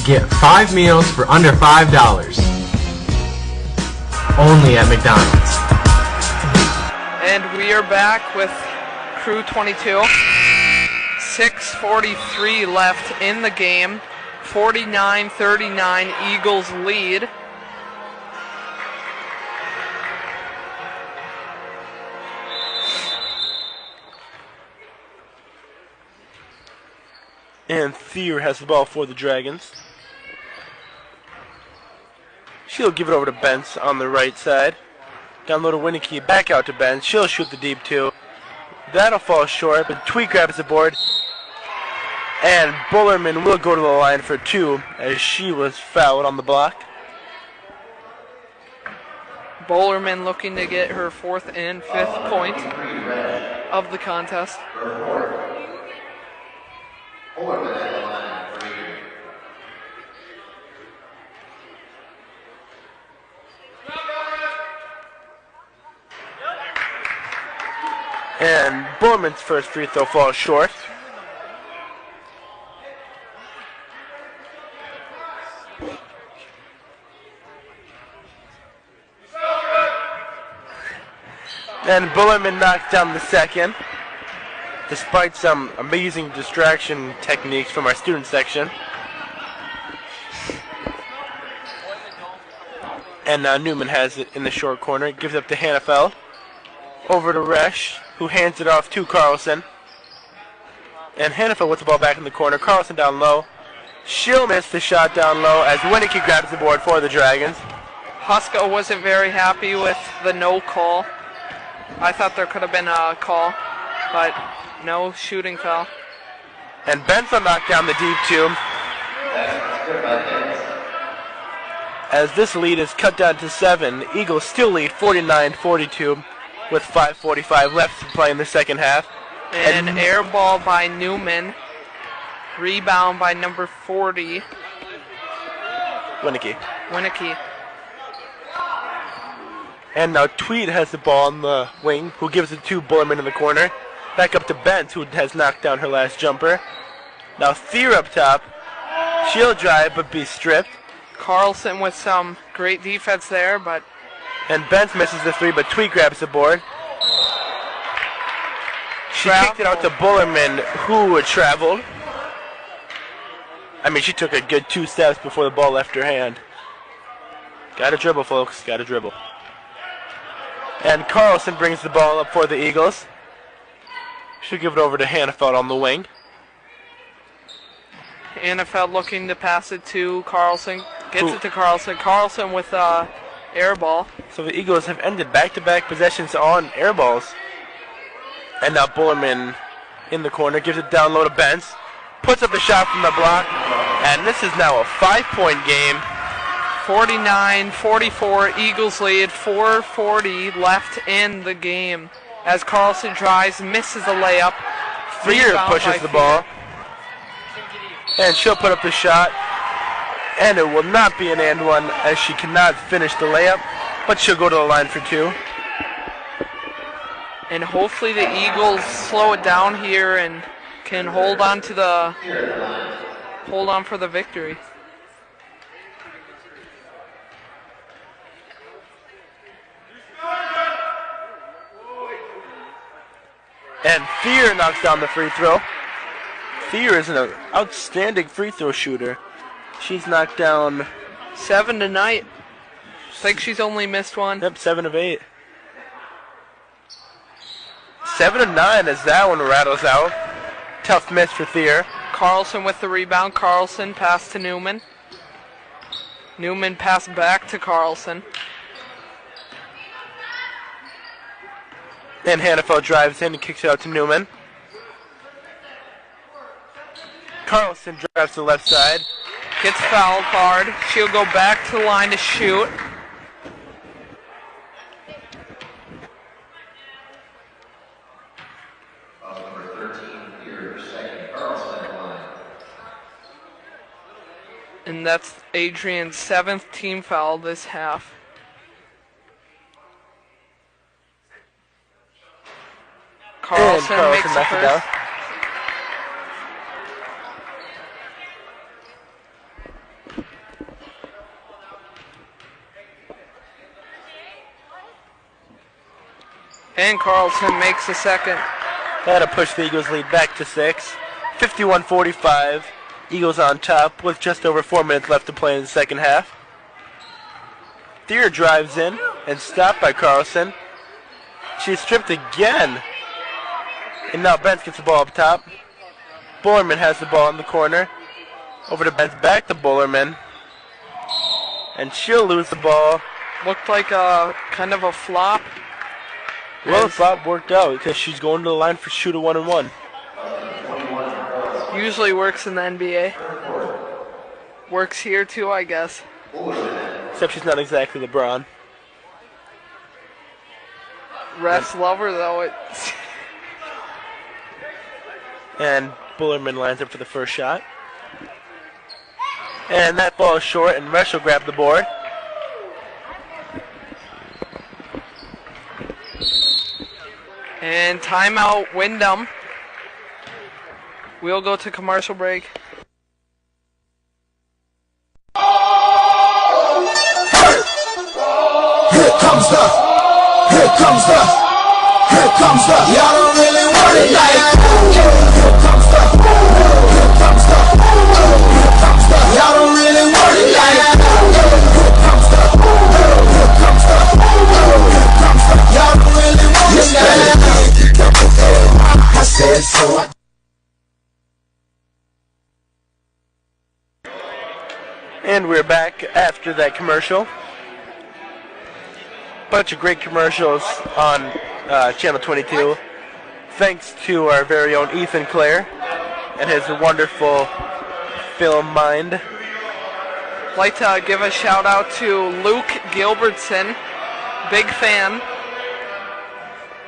Get 5 meals for under $5. Only at McDonald's. And we are back with Crew 22. 6:43 left in the game. 49-39 Eagles lead. And Thier has the ball for the Dragons. She'll give it over to Bentz on the right side. Down low to Winnicky, back out to Bentz. She'll shoot the deep two. That'll fall short, but Tweet grabs the board. And Bullerman will go to the line for 2 as she was fouled on the block. Bullerman looking to get her 4th and 5th point of the contest. Bullerman at the line for Adrian. And Bullerman's first free throw falls short. And Bullerman knocks down the second, despite some amazing distraction techniques from our student section. And now Newman has it in the short corner, gives up to Hannafel. Over to Resch, who hands it off to Carlson. And Hannafel with the ball back in the corner. Carlson down low. She'll miss the shot down low as Winnicky grabs the board for the Dragons. Huska wasn't very happy with the no call. I thought there could have been a call, but no shooting foul. And Benson knocked down the deep two. As this lead is cut down to 7, the Eagles still lead 49-42 with 5:45 left to play in the second half. And an air ball by Newman. Rebound by number 40, Winnicky. Winnicky. And now Tweed has the ball on the wing, who gives it to Bullerman in the corner. Back up to Bent, who has knocked down her last jumper. Now Thier up top. She'll drive but be stripped. Carlson with some great defense there, but And Bent misses the 3, but Tweed grabs the board. She kicked it out to Bullerman, who traveled. I mean, she took a good 2 steps before the ball left her hand. Gotta dribble, folks. Gotta dribble. And Carlson brings the ball up for the Eagles. She'll give it over to Hannafeld on the wing. Hannafeld looking to pass it to Carlson. Gets it to Carlson. Carlson with air ball. So the Eagles have ended back-to-back possessions on air balls. And now Bullerman in the corner gives it down low to Bentz. Puts up the shot from the block. And this is now a 5-point game. 49-44, Eagles lead, 4:40 left in the game. As Carlson drives, misses the layup. Thier pushes the ball. And she'll put up the shot. And it will not be an and one as she cannot finish the layup. But she'll go to the line for 2. And hopefully the Eagles slow it down here and can hold on to hold on for the victory. And Thier knocks down the free throw. Thier is an outstanding free throw shooter. She's knocked down 7 tonight. I think she's only missed one. Yep, 7 of 8. 7 of 9 as that one rattles out. Tough miss for Thier. Carlson with the rebound. Carlson pass to Newman. Newman pass back to Carlson. And Hannafel drives in and kicks it out to Newman. Carlson drives to the left side. Gets fouled hard. She'll go back to the line to shoot. Number 13, Thier, second. Carlson at the line. And that's Adrian's 7th team foul this half. Carlson makes the knocks it down. first. And Carlson makes the second. That'll push the Eagles' lead back to 6. 51-45. Eagles on top with just over 4 minutes left to play in the second half. Thier drives in and stopped by Carlson. She's stripped again. And now Benz gets the ball up top. Bullerman has the ball in the corner. Over to Benz, back to Bullerman. And she'll lose the ball. Looked like a kind of a flop. Well, the flop worked out because she's going to the line for shoot a 1-and-1. Usually works in the NBA. Works here too, I guess. Except she's not exactly LeBron. Refs love her though. And Bullerman lines up for the first shot. And that ball is short, and Resch will grab the board. And timeout, Windom. We'll go to commercial break. Here comes the, y'all don't really want it like here comes the, y'all don't really want it like here comes the, y'all don't really want it like I said so. And we're back after that commercial. Bunch of great commercials on Channel 22. Thanks to our very own Ethan Clare and his wonderful film mind. I'd like to give a shout out to Luke Gilbertson, big fan.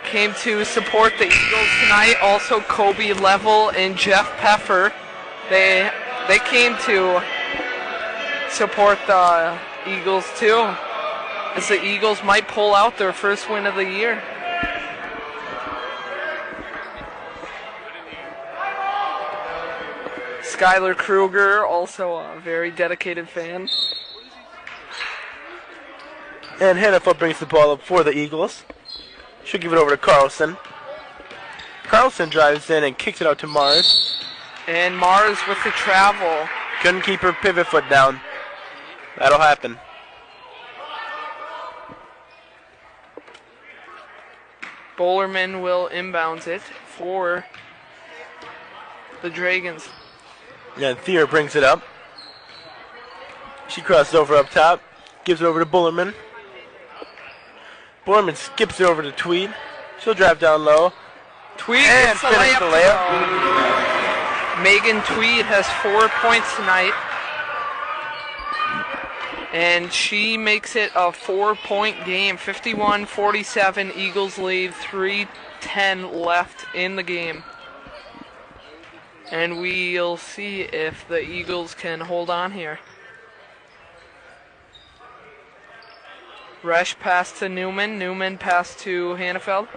Came to support the Eagles tonight. Also Kobe Level and Jeff Peffer. They came to support the Eagles too, as the Eagles might pull out their first win of the year. Skylar Kruger, also a very dedicated fan. And Hannaford brings the ball up for the Eagles. She'll give it over to Carlson. Carlson drives in and kicks it out to Mars. And Mars with the travel. Couldn't keep her pivot foot down. That'll happen. Bullerman will inbounds it for the Dragons. Yeah, Thier brings it up. She crosses over up top. Gives it over to Bullerman. Bullerman skips it over to Tweed. She'll drive down low. Tweed And gets the finish layup. the layup. Megan Tweed has 4 points tonight. And she makes it a 4-point game. 51-47, Eagles lead, 3:10 left in the game. And we'll see if the Eagles can hold on here. Resch pass to Newman. Newman pass to Hannafeld.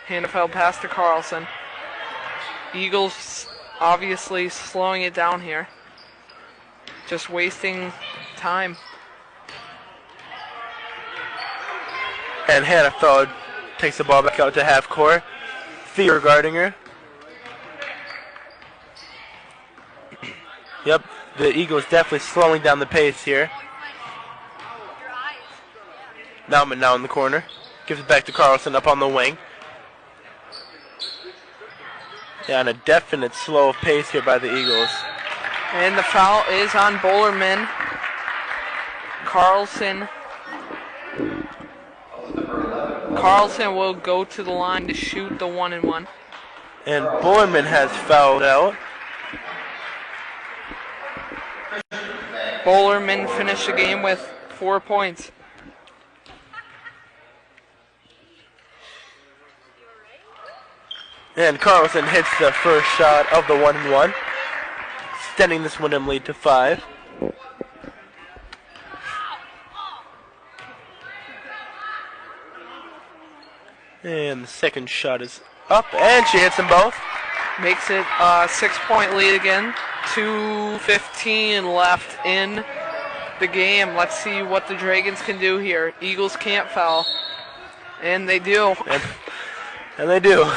Hannafeld pass to Carlson. Eagles obviously slowing it down here. Just wasting time. And Hannafeld takes the ball back out to half court. Thier guarding her. Yep, the Eagles definitely slowing down the pace here. Nauman now in the corner. Gives it back to Carlson up on the wing. Yeah, on a definite slow pace here by the Eagles. And the foul is on Bullerman. Carlson will go to the line to shoot the 1-and-1. And Bullerman has fouled out. Bullerman finished the game with 4 points. And Carlson hits the first shot of the 1-and-1, extending this Windom lead to 5. And the second shot is up, and she hits them both. Makes it a 6-point lead again. 2:15 left in the game. Let's see what the Dragons can do here. Eagles can't foul. And they do. And they do.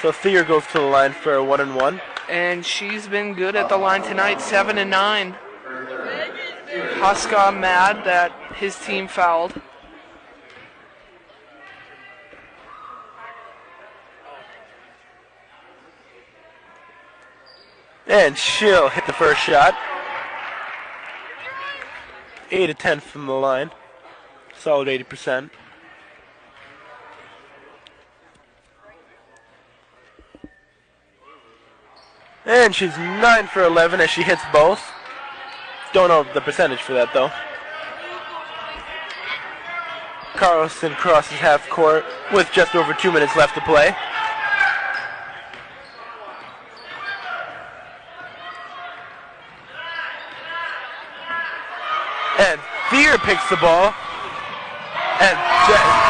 So Thier goes to the line for a 1-1. And she's been good at the line tonight, 7-9. Huska mad that his team fouled. And she'll hit the first shot. 8 of 10 from the line. Solid 80%. And she's 9 for 11 as she hits both. Don't know the percentage for that though. Carlson crosses half court with just over 2 minutes left to play. And Thier picks the ball. And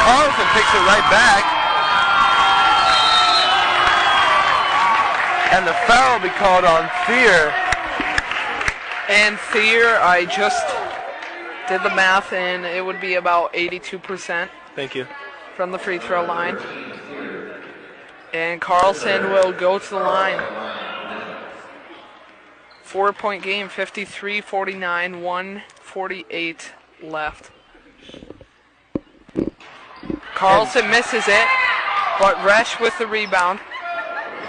Carlson picks it right back. And the foul will be called on Thier. And Thier, I just did the math, and it would be about 82%. Thank you. From the free throw line. And Carlson will go to the line. 4-point game, 53-49, 1:48 left. Carlson misses it, but Resch with the rebound.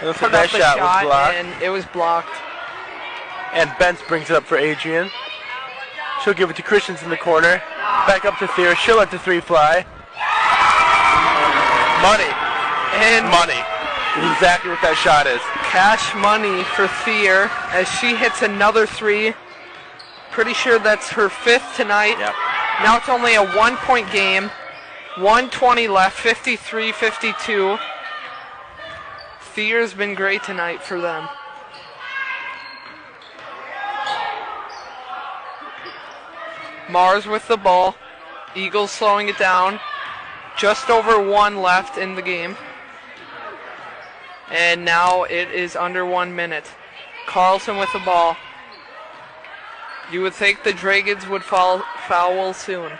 It looks like that shot was blocked. And it was blocked. And Bentz brings it up for Adrian. She'll give it to Christians in the corner. Back up to Thier. She'll let the three fly. Money. And money. Is exactly what that shot is. Cash money for Thier as she hits another three. Pretty sure that's her 5th tonight. Yep. Now it's only a 1-point game. 1:20 left, 53-52. Thier's been great tonight for them. Mars with the ball. Eagles slowing it down. Just over 1 left in the game. And now it is under 1 minute. Carlson with the ball. You would think the Dragons would foul soon.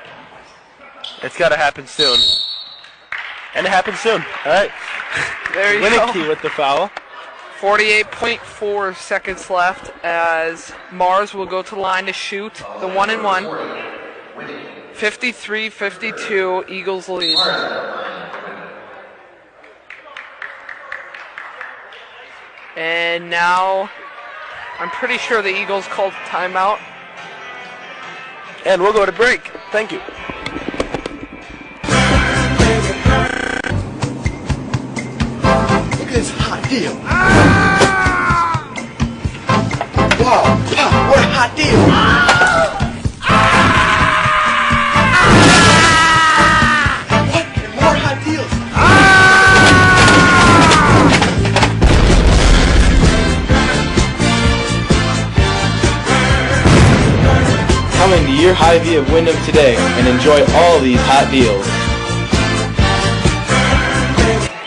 It's got to happen soon. And it happens soon. All right. There you go. Winnicky with the foul. 48.4 seconds left as Mars will go to the line to shoot the 1-1. 53-52, Eagles lead. And now I'm pretty sure the Eagles called timeout. And we'll go to break. Thank you. Look at this hot deal. Wow, Pop, what a hot deal. What? And more hot deals. Come into your Hy-Vee of Windom today and enjoy all these hot deals.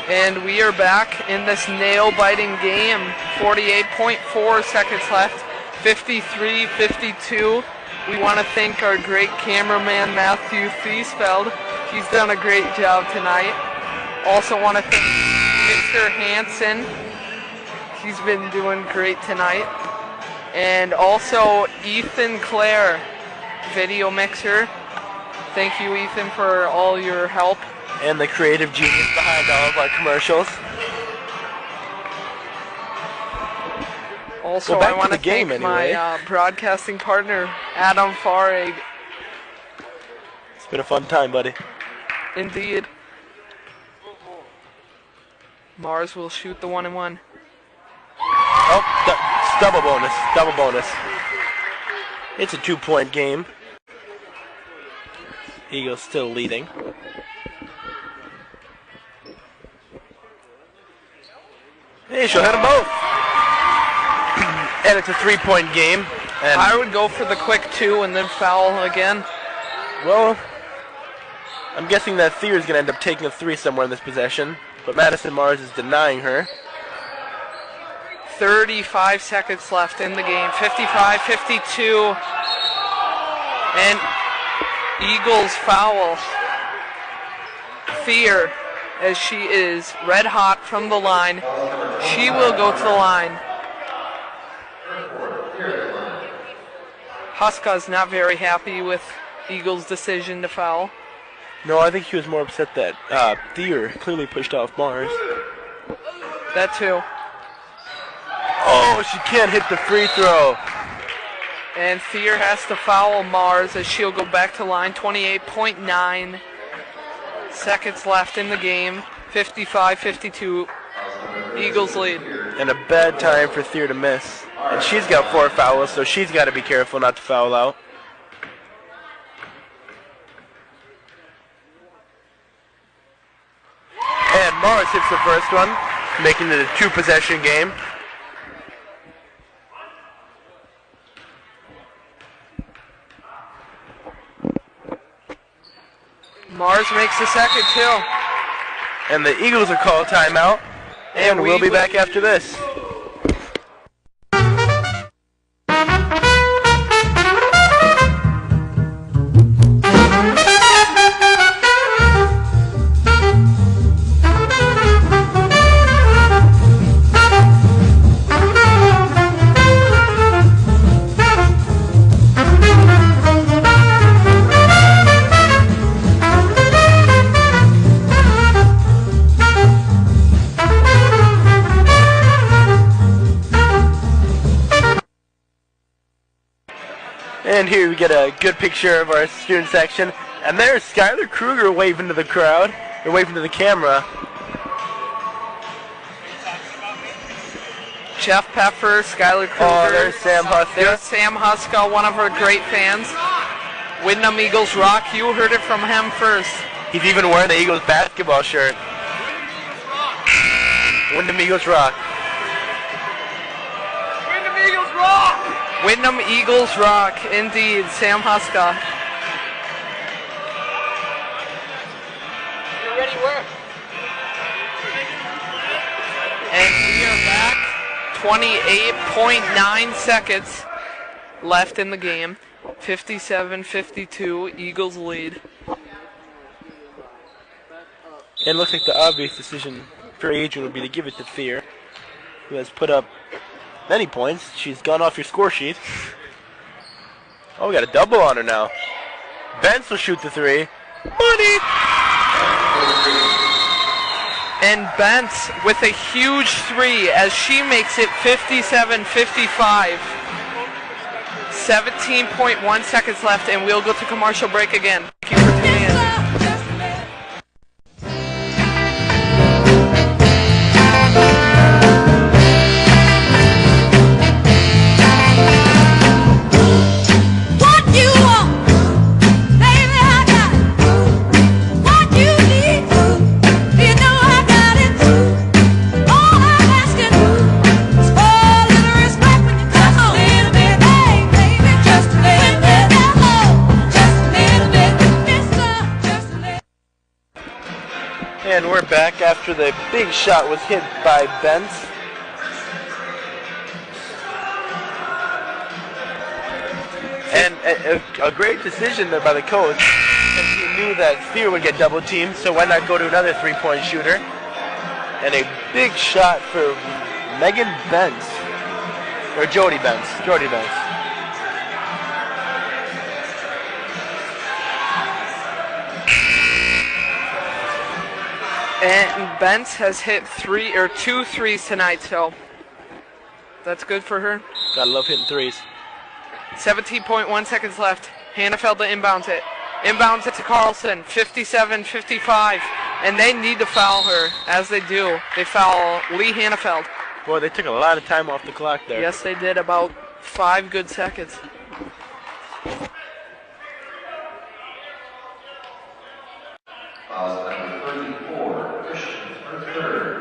And we are back in this nail-biting game. 48.4 seconds left, 53-52. We want to thank our great cameraman, Matthew Thiesfeld. He's done a great job tonight. Also want to thank Mr. Hansen. He's been doing great tonight. And also Ethan Clare, video mixer. Thank you, Ethan, for all your help. And the creative genius behind all of our commercials. Also, back I want to to the game thank anyway. my broadcasting partner, Adam Farig. It's been a fun time, buddy. Indeed. Mars will shoot the 1-1. Oh, double bonus. Double bonus. It's a 2-point game. Eagles still leading. Hey, she'll hit them both. And it's a 3-point game. And I would go for the quick 2 and then foul again. well, I'm guessing that Thier is going to end up taking a 3 somewhere in this possession. But Madison Mars is denying her. 35 seconds left in the game. 55-52. And Eagles foul. Thier, as she is red hot from the line. She will go to the line. Huska's not very happy with Eagles' decision to foul. No, I think he was more upset that Thier clearly pushed off Mars. That too. Oh, she can't hit the free throw. And Thier has to foul Mars as she'll go back to line. 28.9 seconds left in the game. 55-52. Eagles lead. And a bad time for Thier to miss. And she's got 4 fouls, so she's got to be careful not to foul out. And Mars hits the first one, making it a 2-possession game. Mars makes the second too. And the Eagles will call timeout. And we'll be back after this. And here we get a good picture of our student section. And there's Skylar Kruger waving to the crowd, or waving to the camera. Jeff Peffer, Skylar Kruger. Oh, there's Sam Huska. There's Sam Huska, one of our great fans. Windom Eagles rock. You heard it from him first. He's even wearing the Eagles basketball shirt. Windom Eagles rock. Windom Eagles rock! Windom Eagles rock, indeed. Sam Huska. You're ready, where? And we are back. 28.9 seconds left in the game. 57-52, Eagles lead. It looks like the obvious decision for Adrian would be to give it to Thier, who has put up many points. She's gone off your score sheet. Oh, we got a double on her now. Bence will shoot the 3. Money! And Bence with a huge 3 as she makes it 57-55. 17.1 seconds left, and we'll go to commercial break again. Thank you for tuning in. And we're back after the big shot was hit by Bence. And a great decision there by the coach. And he knew that Thier would get double teamed, so why not go to another 3-point shooter? And a big shot for Megan Bence. Or Jody Bence. Jody Bence. And Bence has hit 2 threes tonight, so that's good for her. Gotta love hitting 3s. 17.1 seconds left. Hannafeld to inbounds it. Inbounds it to Carlson. 57-55. And they need to foul her, as they do. They foul Lee Hannafeld. Boy, they took a lot of time off the clock there. Yes, they did. About 5 good seconds.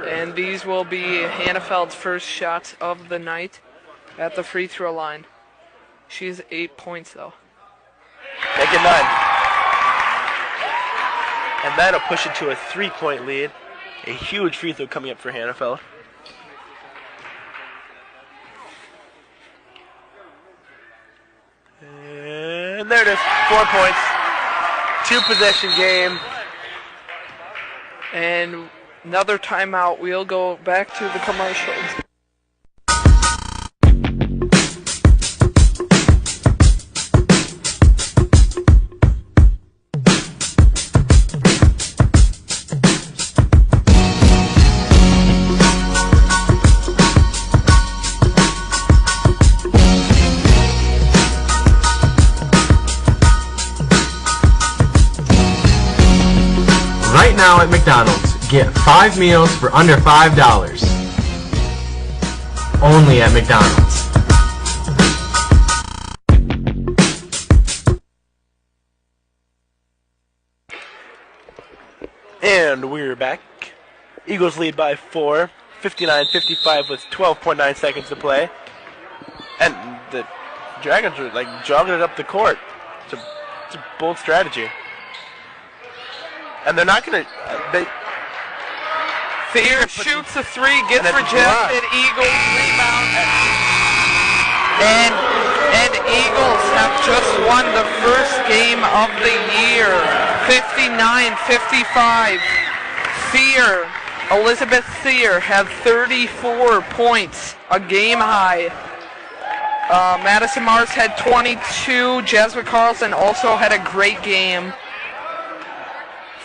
And these will be Hannafeld's first shots of the night at the free throw line. She has 8 points, though. Make it 9. And that'll push it to a 3-point lead. A huge free throw coming up for Hannafeld. And there it is. 4 points. 2-possession game. And another timeout. We'll go back to the commercials. Right now at McDonald's, get 5 meals for under $5. Only at McDonald's. And we're back. Eagles lead by 4, 59-55 with 12.9 seconds to play. And the Dragons are like jogging it up the court. It's a bold strategy. And they're not going to... Thayer shoots a three, gets And it's rejected. Eagles rebound. And Eagles have just won the first game of the year. 59-55. Thayer, Elizabeth Thayer, had 34 points, a game high. Madison Mars had 22. Jasmine Carlson also had a great game.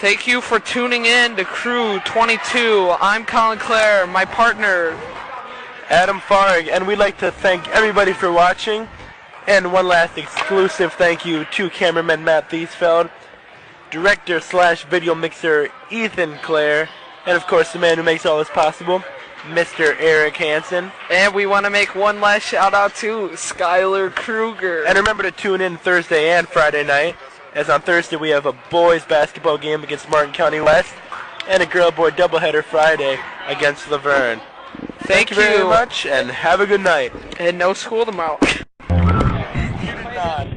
Thank you for tuning in to Crew 22. I'm Colin Clare, my partner, Adam Farg, and we'd like to thank everybody for watching. And one last exclusive thank you to cameraman Matt Thiesfeld, director/video mixer Ethan Clare, and of course the man who makes all this possible, Mr. Eric Hansen. And we want to make one last shout out to Skylar Kruger. And remember to tune in Thursday and Friday night, as on Thursday we have a boys basketball game against Martin County West, and a girl-boy doubleheader Friday against Laverne. Thank you very much, and have a good night. And no school tomorrow. Not.